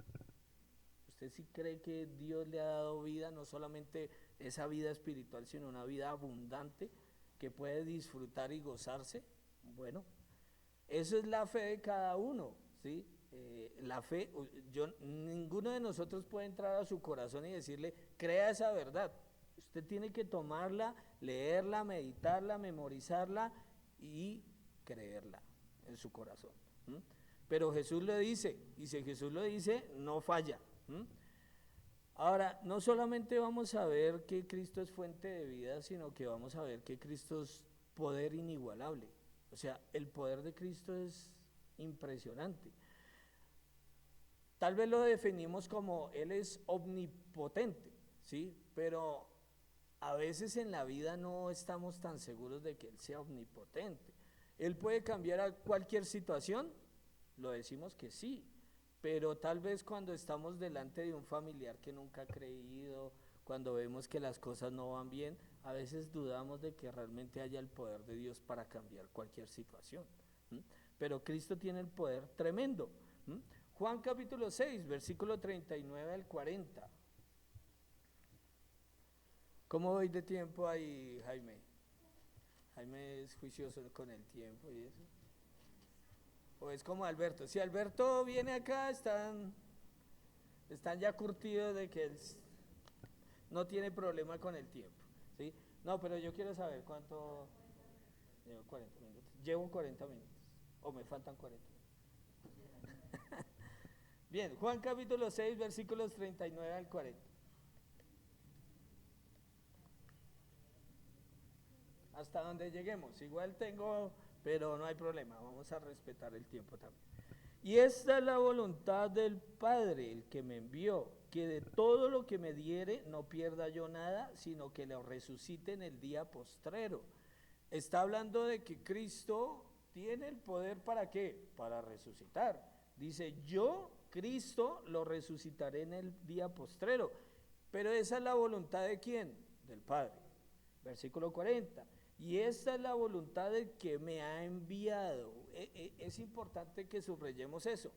¿Usted sí cree que Dios le ha dado vida, no solamente esa vida espiritual, sino una vida abundante que puede disfrutar y gozarse? Bueno, eso es la fe de cada uno, ¿sí? La fe, ninguno de nosotros puede entrar a su corazón y decirle, crea esa verdad. Usted tiene que tomarla, leerla, meditarla, memorizarla y creerla en su corazón. Pero Jesús lo dice, y si Jesús lo dice, no falla. Ahora, no solamente vamos a ver que Cristo es fuente de vida, sino que vamos a ver que Cristo es poder inigualable. O sea, el poder de Cristo es impresionante. Tal vez lo definimos como Él es omnipotente, ¿sí? Pero a veces en la vida no estamos tan seguros de que Él sea omnipotente. ¿Él puede cambiar a cualquier situación? Lo decimos que sí, pero tal vez cuando estamos delante de un familiar que nunca ha creído, cuando vemos que las cosas no van bien, a veces dudamos de que realmente haya el poder de Dios para cambiar cualquier situación. Pero Cristo tiene el poder tremendo. Juan capítulo 6, versículo 39 al 40. ¿Cómo voy de tiempo ahí, Jaime? Jaime es juicioso con el tiempo y eso. O es como Alberto. Si Alberto viene acá, están ya curtidos de que él no tiene problema con el tiempo, ¿sí? No, pero yo quiero saber cuánto. Llevo 40 minutos. Llevo 40 minutos. O me faltan 40. Bien, Juan capítulo 6, versículos 39 al 40. Hasta donde lleguemos. Igual tengo, pero no hay problema. Vamos a respetar el tiempo también. Y esta es la voluntad del Padre, el que me envió, que de todo lo que me diere no pierda yo nada, sino que lo resucite en el día postrero. Está hablando de que Cristo tiene el poder ¿para qué? Para resucitar. Dice, yo, Cristo, lo resucitaré en el día postrero. Pero esa es la voluntad ¿de quién? Del Padre. Versículo 40. Y esta es la voluntad del que me ha enviado. Es importante que subrayemos eso.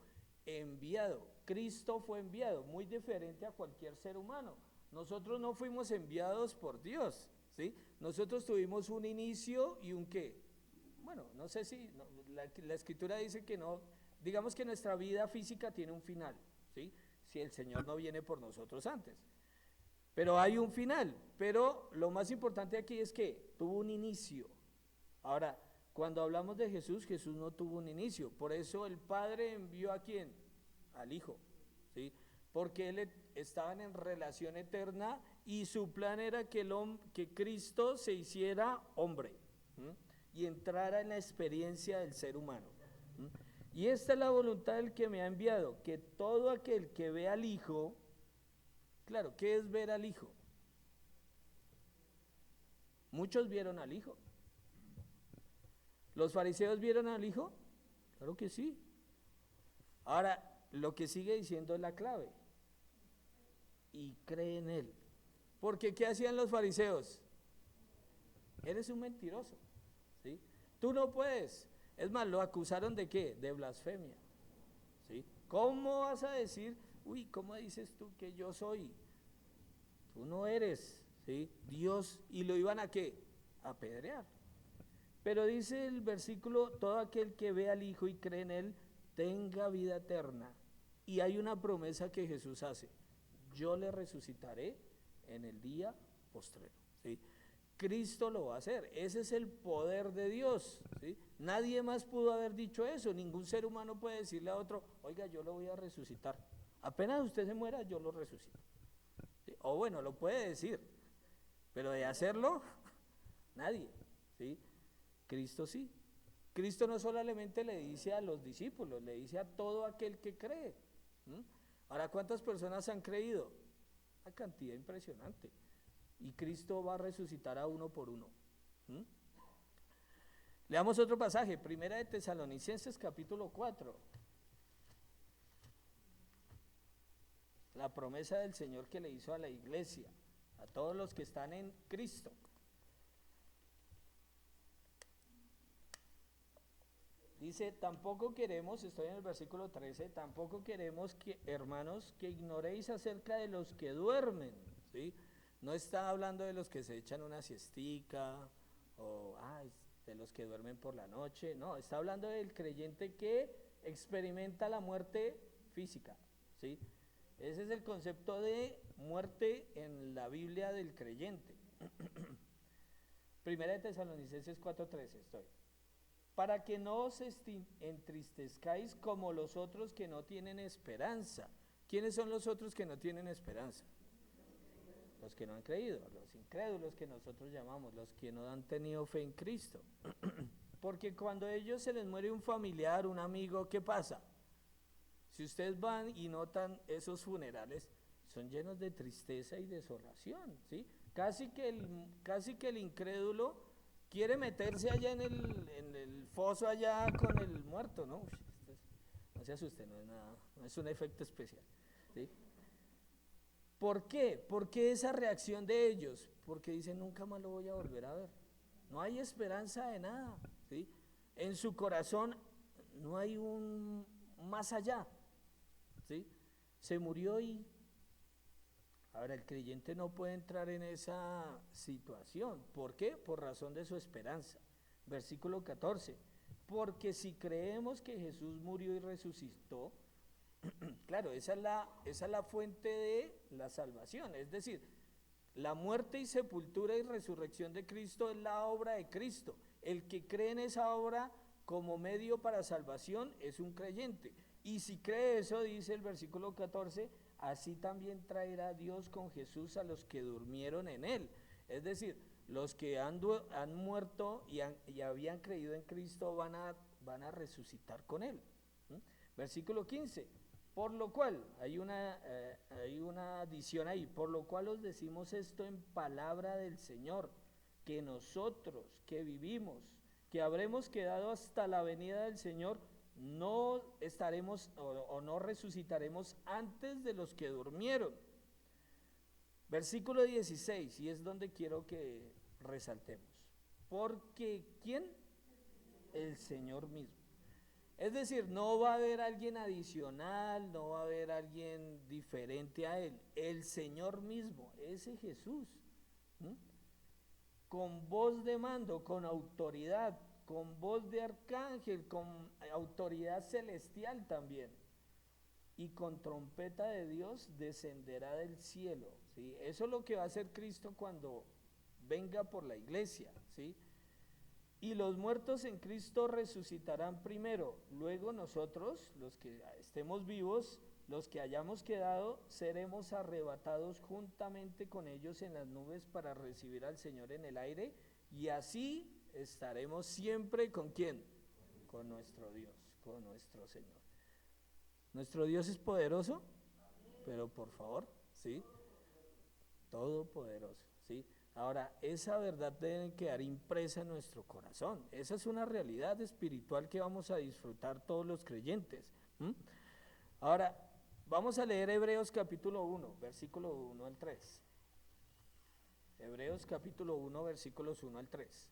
Enviado. Cristo fue enviado, muy diferente a cualquier ser humano. Nosotros no fuimos enviados por Dios, ¿sí? Nosotros tuvimos un inicio y un qué. Bueno, no sé si, no, la Escritura dice que no, digamos que nuestra vida física tiene un final, ¿sí? Si el Señor no viene por nosotros antes. Pero hay un final. Pero lo más importante aquí es que tuvo un inicio. Ahora, cuando hablamos de Jesús, Jesús no tuvo un inicio. Por eso el Padre envió ¿a quién? Al Hijo, ¿sí? Porque estaban en relación eterna y su plan era que Cristo se hiciera hombre, ¿m? Y entrara en la experiencia del ser humano. ¿M? Y esta es la voluntad del que me ha enviado, que todo aquel que ve al Hijo, claro, ¿qué es ver al Hijo? Muchos vieron al Hijo. ¿Los fariseos vieron al Hijo? Claro que sí. Ahora, lo que sigue diciendo es la clave. Y cree en Él. Porque ¿qué hacían los fariseos? Eres un mentiroso, ¿sí? Tú no puedes. Es más, lo acusaron ¿de qué? De blasfemia, ¿sí? ¿Cómo vas a decir, uy, cómo dices tú que yo soy? Tú no eres, ¿sí? Dios. ¿Y lo iban a qué? A apedrear. Pero dice el versículo, todo aquel que ve al Hijo y cree en Él, tenga vida eterna. Y hay una promesa que Jesús hace: yo le resucitaré en el día postrero, ¿sí? Cristo lo va a hacer, ese es el poder de Dios, ¿sí? Nadie más pudo haber dicho eso, ningún ser humano puede decirle a otro, oiga, yo lo voy a resucitar. Apenas usted se muera, yo lo resucito, ¿sí? O bueno, lo puede decir, pero de hacerlo, nadie, ¿sí? Cristo sí. Cristo no solamente le dice a los discípulos, le dice a todo aquel que cree. ¿Mm? Ahora, ¿cuántas personas han creído? Una cantidad impresionante. Y Cristo va a resucitar a uno por uno. ¿Mm? Leamos otro pasaje, Primera de Tesalonicenses capítulo 4. La promesa del Señor que le hizo a la iglesia, a todos los que están en Cristo. Dice, tampoco queremos, estoy en el versículo 13, tampoco queremos que, hermanos, que ignoréis acerca de los que duermen, ¿sí? No está hablando de los que se echan una siestica, o de los que duermen por la noche, no, está hablando del creyente que experimenta la muerte física, ¿sí? Ese es el concepto de muerte en la Biblia del creyente. Primera de Tesalonicenses 4:13 estoy. Para que no os entristezcáis como los otros que no tienen esperanza. ¿Quiénes son los otros que no tienen esperanza? Los que no han creído, los incrédulos que nosotros llamamos, los que no han tenido fe en Cristo. Porque cuando a ellos se les muere un familiar, un amigo, ¿qué pasa? Si ustedes van y notan esos funerales, son llenos de tristeza y desolación, ¿sí? Casi que el incrédulo quiere meterse allá en el foso allá con el muerto, ¿no? No se asuste, no es nada, no es un efecto especial, ¿sí? ¿Por qué? ¿Por qué esa reacción de ellos? Porque dicen, nunca más lo voy a volver a ver. No hay esperanza de nada, ¿sí? En su corazón no hay un más allá, ¿sí? Se murió y... Ahora, el creyente no puede entrar en esa situación. ¿Por qué? Por razón de su esperanza. Versículo 14. Porque si creemos que Jesús murió y resucitó, claro, esa es la fuente de la salvación. Es decir, la muerte y sepultura y resurrección de Cristo es la obra de Cristo. El que cree en esa obra como medio para salvación es un creyente. Y si cree eso, dice el versículo 14, así también traerá Dios con Jesús a los que durmieron en él. Es decir, los que han muerto y habían creído en Cristo van a resucitar con él. ¿Mm? Versículo 15, por lo cual, hay una adición ahí, por lo cual os decimos esto en palabra del Señor, que nosotros que vivimos, que habremos quedado hasta la venida del Señor, no estaremos o no resucitaremos antes de los que durmieron. Versículo 16, y es donde quiero que resaltemos. Porque ¿quién? El Señor mismo. Es decir, no va a haber alguien adicional, no va a haber alguien diferente a Él. El Señor mismo, ese Jesús, ¿m? Con voz de mando, con autoridad, con voz de arcángel, con autoridad celestial también. y con trompeta de Dios descenderá del cielo, ¿sí? Eso es lo que va a hacer Cristo cuando venga por la iglesia, ¿sí? Y los muertos en Cristo resucitarán primero, luego nosotros, los que estemos vivos, los que hayamos quedado, seremos arrebatados juntamente con ellos en las nubes para recibir al Señor en el aire, y así estaremos siempre ¿con quién? Con nuestro Dios, con nuestro Señor. Nuestro Dios es poderoso, pero por favor, ¿sí? Todopoderoso, ¿sí? Ahora, esa verdad debe quedar impresa en nuestro corazón. Esa es una realidad espiritual que vamos a disfrutar todos los creyentes. ¿Mm? Ahora, vamos a leer Hebreos capítulo 1, versículo 1 al 3. Hebreos capítulo 1, versículos 1 al 3.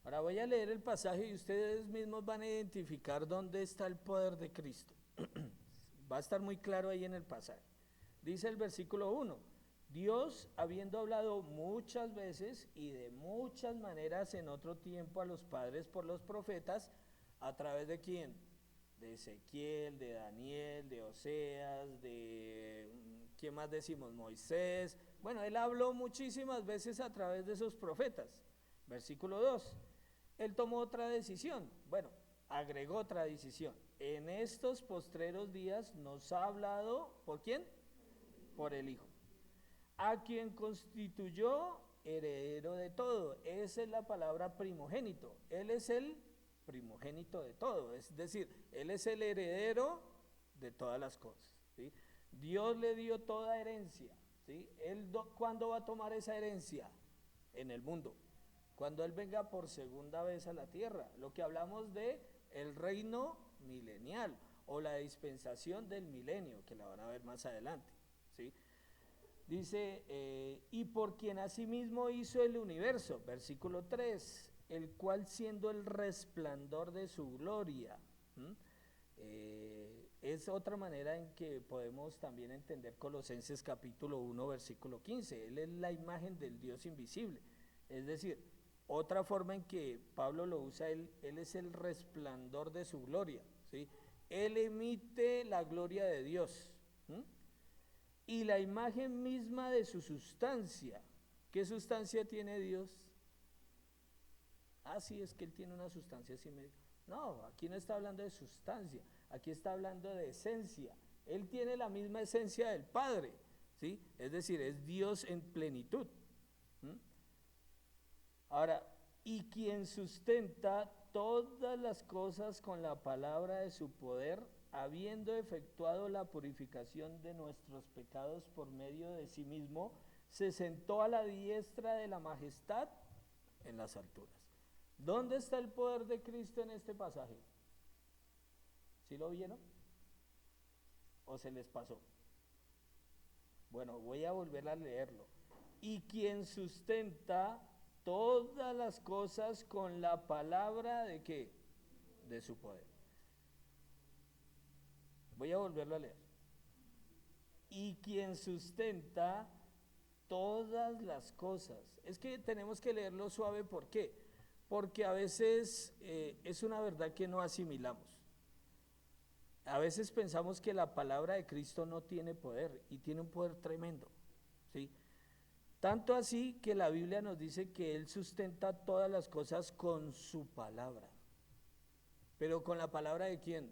Ahora voy a leer el pasaje y ustedes mismos van a identificar dónde está el poder de Cristo. Va a estar muy claro ahí en el pasaje. Dice el versículo 1, Dios, habiendo hablado muchas veces y de muchas maneras en otro tiempo a los padres por los profetas, ¿a través de quién? De Ezequiel, de Daniel, de Oseas, de, ¿quién más decimos? Moisés. Bueno, él habló muchísimas veces a través de esos profetas. Versículo 2, él tomó otra decisión, bueno, agregó otra decisión. En estos postreros días nos ha hablado, ¿por quién? Por el Hijo, a quien constituyó heredero de todo. Esa es la palabra primogénito. Él es el primogénito de todo, es decir, Él es el heredero de todas las cosas, ¿sí? Dios le dio toda herencia, ¿sí? ¿Cuándo va a tomar esa herencia? En el mundo, cuando Él venga por segunda vez a la tierra, lo que hablamos de el reino milenial o la dispensación del milenio, que la van a ver más adelante, ¿sí? Dice, y por quien asimismo hizo el universo, versículo 3, el cual siendo el resplandor de su gloria, es otra manera en que podemos también entender Colosenses capítulo 1, versículo 15, Él es la imagen del Dios invisible, es decir, otra forma en que Pablo lo usa, él es el resplandor de su gloria, ¿sí? Él emite la gloria de Dios, ¿sí? Y la imagen misma de su sustancia. ¿Qué sustancia tiene Dios? Ah, sí, es que Él tiene una sustancia así medio. No, aquí no está hablando de sustancia, aquí está hablando de esencia. Él tiene la misma esencia del Padre, ¿sí? Es decir, es Dios en plenitud. ¿Mm? Ahora, y quien sustenta todas las cosas con la palabra de su poder, habiendo efectuado la purificación de nuestros pecados por medio de sí mismo, se sentó a la diestra de la majestad en las alturas. ¿Dónde está el poder de Cristo en este pasaje? ¿Sí lo vieron? ¿O se les pasó? Bueno, voy a volver a leerlo. Y quien sustenta todas las cosas con la palabra de ¿qué? De su poder. Voy a volverlo a leer. Y quien sustenta todas las cosas. Es que tenemos que leerlo suave, ¿por qué? Porque a veces es una verdad que no asimilamos. A veces pensamos que la palabra de Cristo no tiene poder, y tiene un poder tremendo, ¿sí? Tanto así que la Biblia nos dice que Él sustenta todas las cosas con su palabra. ¿Pero con la palabra de quién?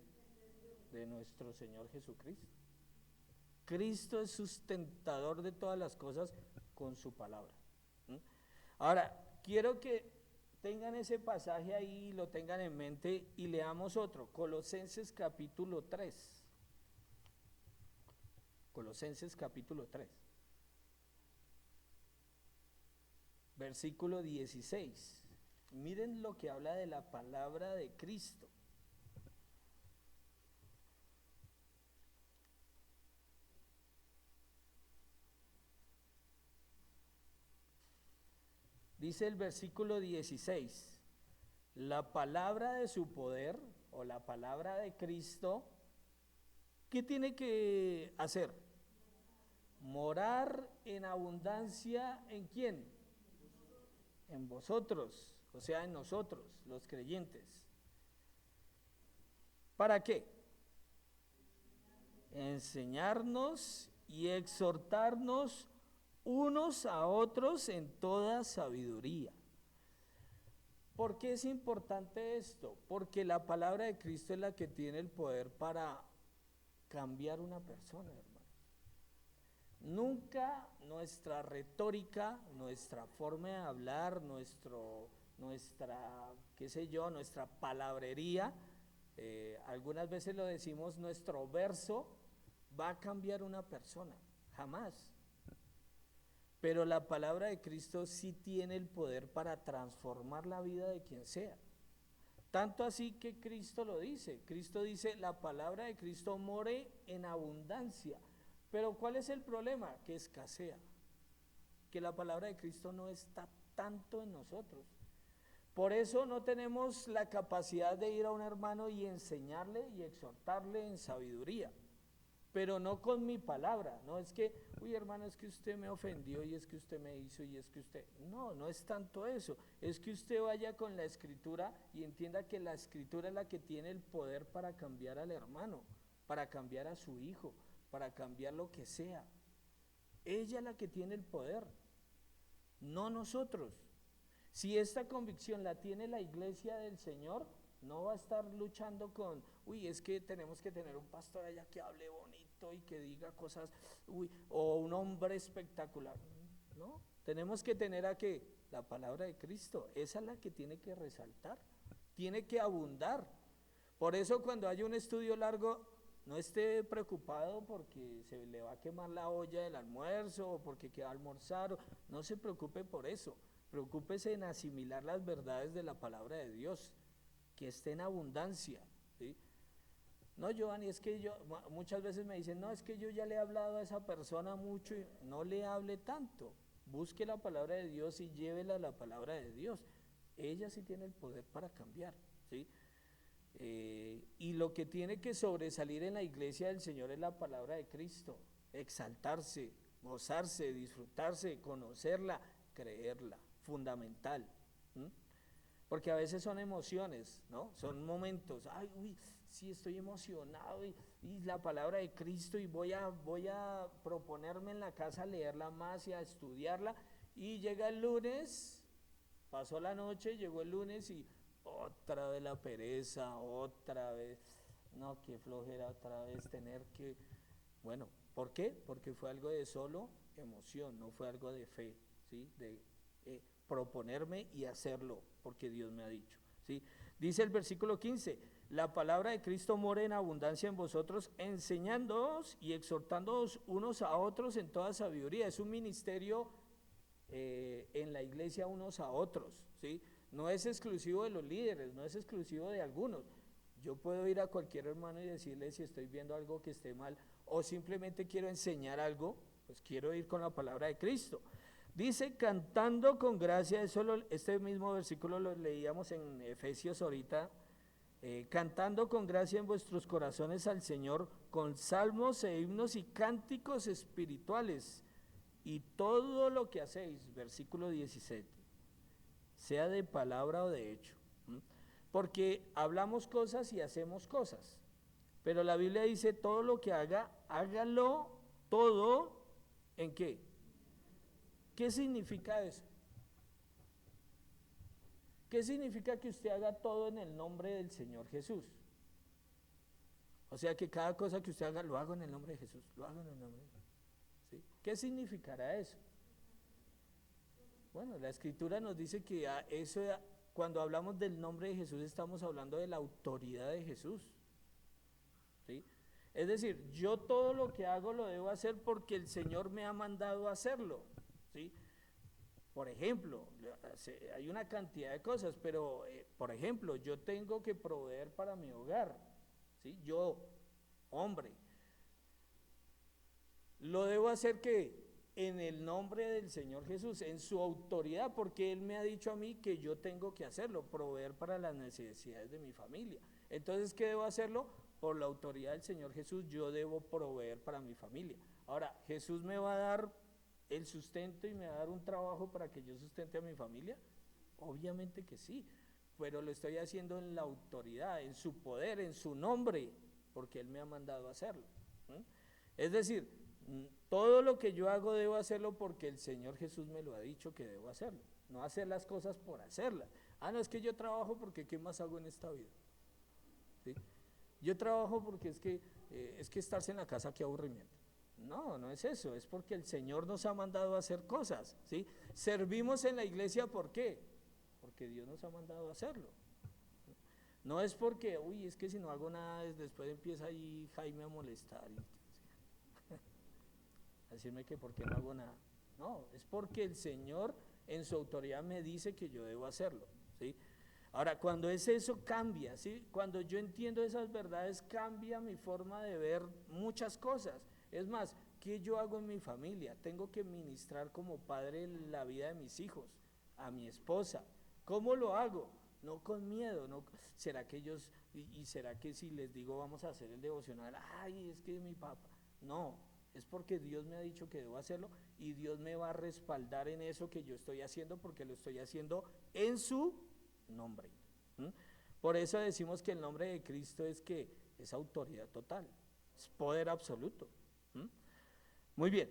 De nuestro Señor Jesucristo. Cristo es sustentador de todas las cosas con su palabra. ¿Mm? Ahora, quiero que tengan ese pasaje ahí, lo tengan en mente y leamos otro, Colosenses capítulo 3. Colosenses capítulo 3. Versículo 16. Miren lo que habla de la palabra de Cristo. Dice el versículo 16, La palabra de su poder o la palabra de Cristo, ¿qué tiene que hacer? Morar en abundancia, ¿en quién? En vosotros, o sea, en nosotros, los creyentes. ¿Para qué? Enseñarnos y exhortarnos unos a otros en toda sabiduría. ¿Por qué es importante esto? Porque la palabra de Cristo es la que tiene el poder para cambiar una persona, hermano. Nunca nuestra retórica, nuestra forma de hablar, nuestra, qué sé yo, nuestra palabrería, algunas veces lo decimos, nuestro verso va a cambiar una persona, jamás. Pero la palabra de Cristo sí tiene el poder para transformar la vida de quien sea. Tanto así que Cristo lo dice. Cristo dice, la palabra de Cristo more en abundancia. Pero ¿cuál es el problema? Que escasea. Que la palabra de Cristo no está tanto en nosotros. Por eso no tenemos la capacidad de ir a un hermano y enseñarle y exhortarle en sabiduría. Pero no con mi palabra, no es que, uy hermano, es que usted me ofendió y es que usted me hizo y es que usted, no, no es tanto eso, es que usted vaya con la escritura y entienda que la escritura es la que tiene el poder para cambiar al hermano, para cambiar a su hijo, para cambiar lo que sea. Ella es la que tiene el poder, no nosotros. Si esta convicción la tiene la iglesia del Señor, no va a estar luchando con, uy, es que tenemos que tener un pastor allá que hable bonito y que diga cosas, uy, o un hombre espectacular. No, tenemos que tener a qué, la palabra de Cristo, esa es la que tiene que resaltar, tiene que abundar. Por eso cuando hay un estudio largo, no esté preocupado porque se le va a quemar la olla del almuerzo o porque queda almorzar, no se preocupe por eso, preocúpese en asimilar las verdades de la palabra de Dios, que esté en abundancia, ¿sí? No, Giovanni, es que yo, muchas veces me dicen, no, es que yo ya le he hablado a esa persona mucho, y no le hable tanto, busque la palabra de Dios y llévela a la palabra de Dios, ella sí tiene el poder para cambiar, ¿sí? Y lo que tiene que sobresalir en la iglesia del Señor es la palabra de Cristo, exaltarse, gozarse, disfrutarse, conocerla, creerla, fundamental, ¿m? Porque a veces son emociones, ¿no? Son momentos, ay, uy, sí estoy emocionado y la palabra de Cristo y voy a proponerme en la casa a leerla más y a estudiarla y llega el lunes, pasó la noche, llegó el lunes y otra vez la pereza, otra vez, no, qué flojera otra vez tener que, bueno, ¿por qué? Porque fue algo de solo emoción, no fue algo de fe, ¿sí? De proponerme y hacerlo, porque Dios me ha dicho, ¿sí? Dice el versículo 15, la palabra de Cristo mora en abundancia en vosotros, enseñándoos y exhortándoos unos a otros en toda sabiduría. Es un ministerio en la iglesia unos a otros, ¿sí? No es exclusivo de los líderes, no es exclusivo de algunos. Yo puedo ir a cualquier hermano y decirle si estoy viendo algo que esté mal o simplemente quiero enseñar algo, pues quiero ir con la palabra de Cristo. Dice, cantando con gracia, este mismo versículo lo leíamos en Efesios ahorita, cantando con gracia en vuestros corazones al Señor, con salmos e himnos y cánticos espirituales, y todo lo que hacéis, versículo 17, sea de palabra o de hecho, ¿m? Porque hablamos cosas y hacemos cosas, pero la Biblia dice, todo lo que haga, hágalo todo, ¿en qué? ¿Qué significa eso? ¿Qué significa que usted haga todo en el nombre del Señor Jesús? O sea, que cada cosa que usted haga, lo hago en el nombre de Jesús, lo hago en el nombre de Jesús, ¿sí? ¿Qué significará eso? Bueno, la Escritura nos dice que eso, cuando hablamos del nombre de Jesús, estamos hablando de la autoridad de Jesús, ¿sí? Es decir, yo todo lo que hago lo debo hacer porque el Señor me ha mandado a hacerlo, ¿sí? Por ejemplo, hay una cantidad de cosas, pero por ejemplo, yo tengo que proveer para mi hogar, ¿sí? Yo, hombre, lo debo hacer ¿qué? en el nombre del Señor Jesús, en su autoridad, porque Él me ha dicho a mí que yo tengo que hacerlo, proveer para las necesidades de mi familia. Entonces, ¿qué debo hacerlo? Por la autoridad del Señor Jesús, yo debo proveer para mi familia. Ahora, ¿Jesús me va a dar el sustento y me va a dar un trabajo para que yo sustente a mi familia? Obviamente que sí, pero lo estoy haciendo en la autoridad, en su poder, en su nombre, porque Él me ha mandado a hacerlo. Es decir, todo lo que yo hago debo hacerlo porque el Señor Jesús me lo ha dicho que debo hacerlo, no hacer las cosas por hacerlas. No, es que yo trabajo porque ¿qué más hago en esta vida? ¿Sí? Yo trabajo porque es que estarse en la casa, qué aburrimiento. No, no es eso, es porque el Señor nos ha mandado a hacer cosas, ¿sí? Servimos en la iglesia, ¿por qué? Porque Dios nos ha mandado a hacerlo. No es porque, uy, es que si no hago nada, después empieza ahí Jaime a molestar y a decirme que por qué no hago nada. No, es porque el Señor en su autoridad me dice que yo debo hacerlo, ¿sí? Ahora, cuando es eso, cambia, ¿sí? Cuando yo entiendo esas verdades, cambia mi forma de ver muchas cosas. Es más, ¿qué yo hago en mi familia? Tengo que ministrar como padre la vida de mis hijos, a mi esposa. ¿Cómo lo hago? No con miedo, no. ¿Será que ellos, y será que si les digo vamos a hacer el devocional, ay, es que mi papá? No, es porque Dios me ha dicho que debo hacerlo y Dios me va a respaldar en eso que yo estoy haciendo porque lo estoy haciendo en su nombre. Por eso decimos que el nombre de Cristo es autoridad total, es poder absoluto. Muy bien,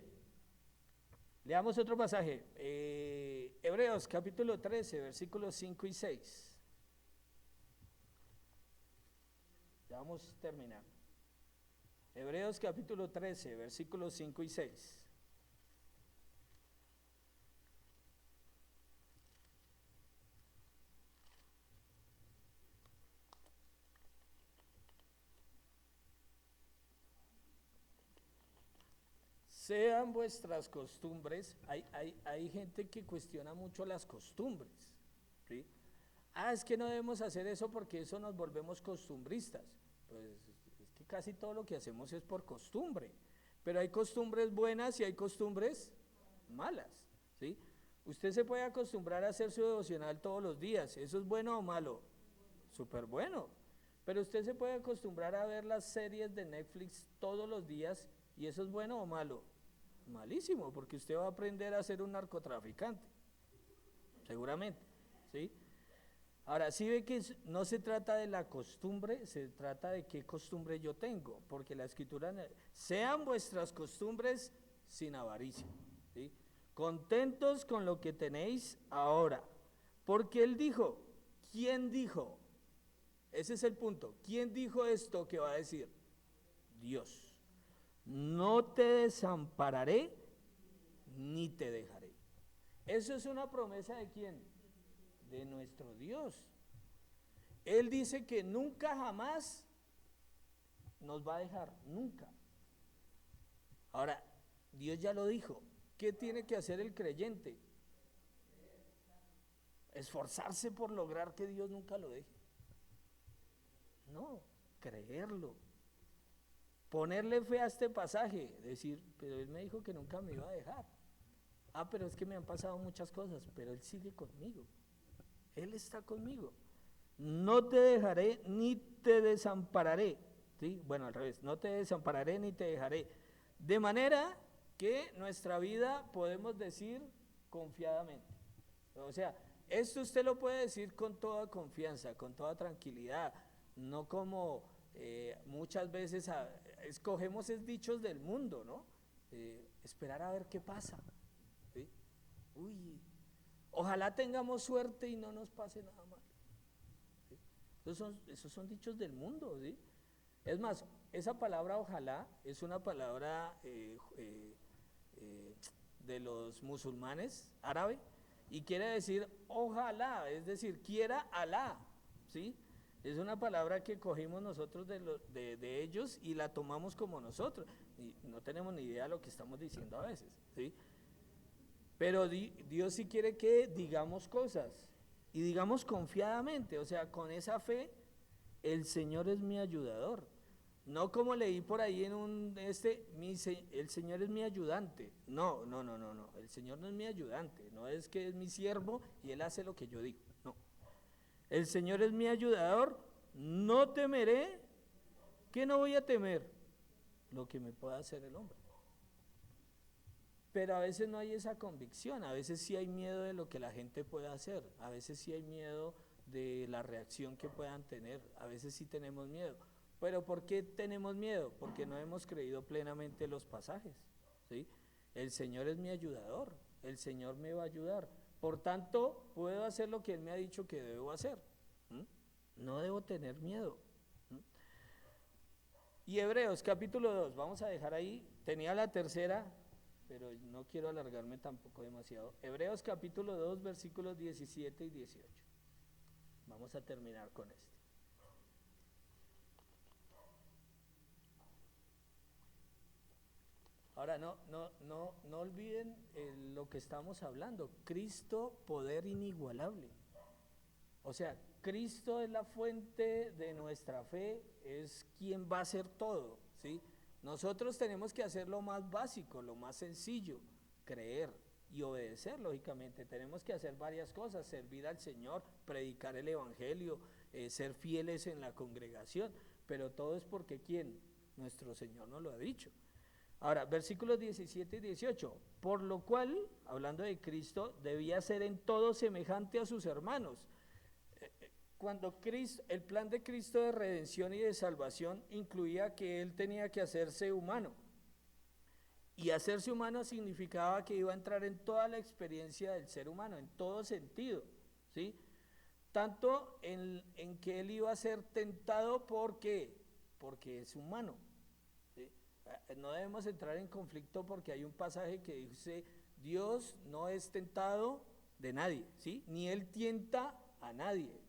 leamos otro pasaje, Hebreos capítulo 13, versículos 5 y 6. Ya vamos a terminar. Hebreos capítulo 13, versículos 5 y 6. Sean vuestras costumbres, hay gente que cuestiona mucho las costumbres, ¿sí? Es que no debemos hacer eso porque eso nos volvemos costumbristas. Pues es que casi todo lo que hacemos es por costumbre, pero hay costumbres buenas y hay costumbres malas, ¿sí? Usted se puede acostumbrar a hacer su devocional todos los días, ¿eso es bueno o malo? Súper bueno, pero usted se puede acostumbrar a ver las series de Netflix todos los días y ¿eso es bueno o malo? Malísimo, porque usted va a aprender a ser un narcotraficante, seguramente, ¿sí? Ahora, sí ve que no se trata de la costumbre, se trata de qué costumbre yo tengo, porque la escritura, sean vuestras costumbres sin avaricia, ¿sí? Contentos con lo que tenéis ahora, porque Él dijo, ¿quién dijo? Ese es el punto, ¿quién dijo esto que va a decir? Dios. No te desampararé ni te dejaré. Eso es una promesa de quién? De nuestro Dios. Él dice que nunca jamás nos va a dejar, nunca. Ahora, Dios ya lo dijo. ¿Qué tiene que hacer el creyente? Esforzarse por lograr que Dios nunca lo deje. No, creerlo. Ponerle fe a este pasaje, decir, pero Él me dijo que nunca me iba a dejar. Pero es que me han pasado muchas cosas, pero Él sigue conmigo. Él está conmigo. No te dejaré ni te desampararé. ¿Sí? Bueno, al revés, no te desampararé ni te dejaré. De manera que nuestra vida podemos decir confiadamente. O sea, esto usted lo puede decir con toda confianza, con toda tranquilidad, no como muchas veces escogemos dichos del mundo, ¿no? Esperar a ver qué pasa. ¿Sí? Uy, ojalá tengamos suerte y no nos pase nada mal. ¿Sí? Esos son dichos del mundo, ¿sí? Es más, esa palabra ojalá es una palabra de los musulmanes árabe y quiere decir ojalá, es decir, quiera Alá, ¿sí? Es una palabra que cogimos nosotros de ellos y la tomamos como nosotros. Y no tenemos ni idea de lo que estamos diciendo a veces, ¿sí? Pero Dios sí quiere que digamos cosas y digamos confiadamente, o sea, con esa fe, el Señor es mi ayudador. No como leí por ahí en el Señor es mi ayudante. No, el Señor no es mi ayudante, no es que es mi siervo y Él hace lo que yo digo, no. El Señor es mi ayudador, no temeré, ¿qué no voy a temer? Lo que me pueda hacer el hombre. Pero a veces no hay esa convicción, a veces sí hay miedo de lo que la gente pueda hacer, a veces sí hay miedo de la reacción que puedan tener, a veces sí tenemos miedo. Pero ¿por qué tenemos miedo? Porque no hemos creído plenamente los pasajes, ¿sí? El Señor es mi ayudador, el Señor me va a ayudar, por tanto puedo hacer lo que Él me ha dicho que debo hacer, ¿m? No debo tener miedo. ¿M? Y Hebreos capítulo 2, vamos a dejar ahí, tenía la tercera, pero no quiero alargarme tampoco demasiado. Hebreos capítulo 2, versículos 17 y 18. Vamos a terminar con este. Ahora, no olviden lo que estamos hablando. Cristo, poder inigualable. O sea, Cristo es la fuente de nuestra fe, es quien va a hacer todo, ¿sí? Nosotros tenemos que hacer lo más básico, lo más sencillo, creer y obedecer, lógicamente. Tenemos que hacer varias cosas, servir al Señor, predicar el Evangelio, ser fieles en la congregación, pero todo es porque ¿quién? Nuestro Señor nos lo ha dicho. Ahora, versículos 17 y 18, por lo cual, hablando de Cristo, debía ser en todo semejante a sus hermanos. Cuando Cristo, el plan de Cristo de redención y de salvación incluía que Él tenía que hacerse humano. Y hacerse humano significaba que iba a entrar en toda la experiencia del ser humano, en todo sentido, ¿sí? Tanto en que Él iba a ser tentado, ¿por qué? Porque es humano. ¿Sí? No debemos entrar en conflicto porque hay un pasaje que dice, Dios no es tentado de nadie, ¿sí? Ni Él tienta a nadie.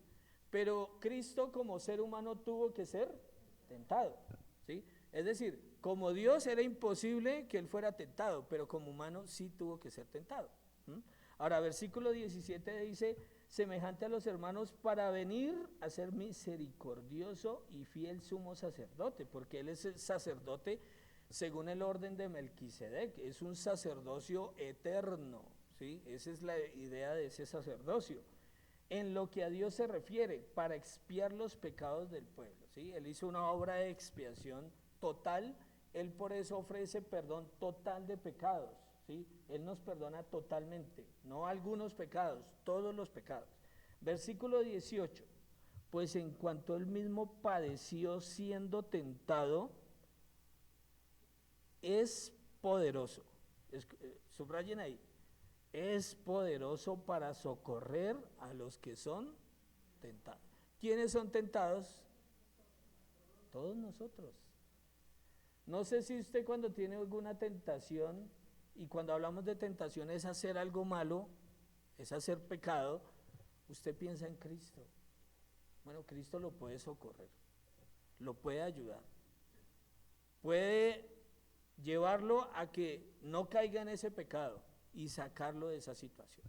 Pero Cristo como ser humano tuvo que ser tentado, ¿sí? Es decir, como Dios era imposible que Él fuera tentado, pero como humano sí tuvo que ser tentado. ¿Mm? Ahora, versículo 17 dice, semejante a los hermanos para venir a ser misericordioso y fiel sumo sacerdote, porque Él es el sacerdote según el orden de Melquisedec, es un sacerdocio eterno, ¿sí? Esa es la idea de ese sacerdocio. En lo que a Dios se refiere, para expiar los pecados del pueblo, ¿sí? Él hizo una obra de expiación total, Él por eso ofrece perdón total de pecados, ¿sí? Él nos perdona totalmente, no algunos pecados, todos los pecados. Versículo 18, pues en cuanto Él mismo padeció siendo tentado, es poderoso, subrayen ahí, es poderoso para socorrer a los que son tentados. ¿Quiénes son tentados? Todos nosotros. No sé si usted cuando tiene alguna tentación, y cuando hablamos de tentación es hacer algo malo, es hacer pecado, usted piensa en Cristo. Bueno, Cristo lo puede socorrer, lo puede ayudar, puede llevarlo a que no caiga en ese pecado y sacarlo de esa situación.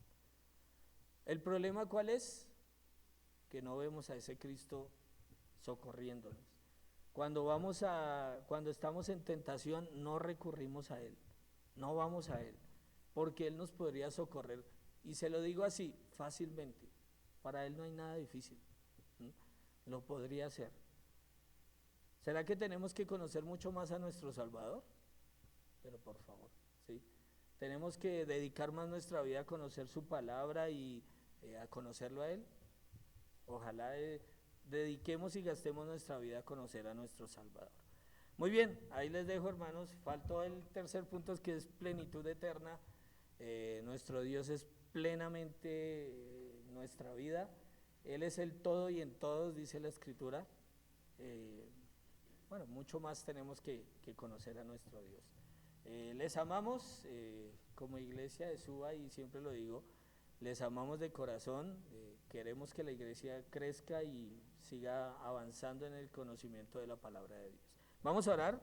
¿El problema cuál es? Que no vemos a ese Cristo socorriéndonos. Cuando estamos en tentación, no recurrimos a Él, no vamos a Él, porque Él nos podría socorrer. Y se lo digo así, fácilmente. Para Él no hay nada difícil. ¿Mm? Lo podría hacer. ¿Será que tenemos que conocer mucho más a nuestro Salvador? Pero por favor, ¿sí? Tenemos que dedicar más nuestra vida a conocer su palabra y a conocerlo a Él. Ojalá dediquemos y gastemos nuestra vida a conocer a nuestro Salvador. Muy bien, ahí les dejo, hermanos. Faltó el tercer punto, que es plenitud eterna. Nuestro Dios es plenamente nuestra vida. Él es el todo y en todos, dice la Escritura. Bueno, mucho más tenemos que conocer a nuestro Dios. Les amamos como iglesia de Suba, y siempre lo digo, les amamos de corazón, queremos que la iglesia crezca y siga avanzando en el conocimiento de la palabra de Dios. Vamos a orar,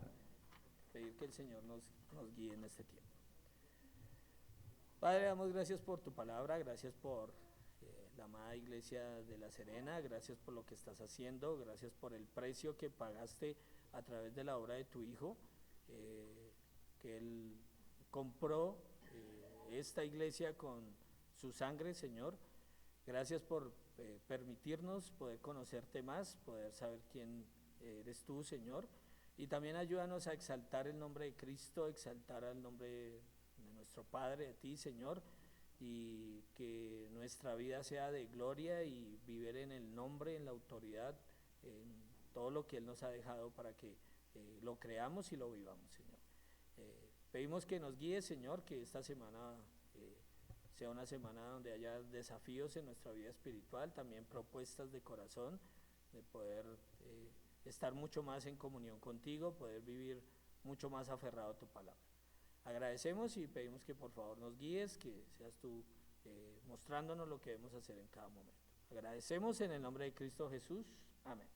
pedir que el Señor nos guíe en este tiempo. Padre, damos gracias por tu palabra, gracias por la amada iglesia de La Serena, gracias por lo que estás haciendo, gracias por el precio que pagaste a través de la obra de tu Hijo, que Él compró esta iglesia con su sangre, Señor. Gracias por permitirnos poder conocerte más, poder saber quién eres tú, Señor. Y también ayúdanos a exaltar el nombre de Cristo, exaltar al nombre de nuestro Padre, a ti, Señor, y que nuestra vida sea de gloria y vivir en el nombre, en la autoridad, en todo lo que Él nos ha dejado para que lo creamos y lo vivamos, Señor. Pedimos que nos guíes, Señor, que esta semana sea una semana donde haya desafíos en nuestra vida espiritual, también propuestas de corazón, de poder estar mucho más en comunión contigo, poder vivir mucho más aferrado a tu palabra. Agradecemos y pedimos que por favor nos guíes, que seas tú mostrándonos lo que debemos hacer en cada momento. Agradecemos en el nombre de Cristo Jesús. Amén.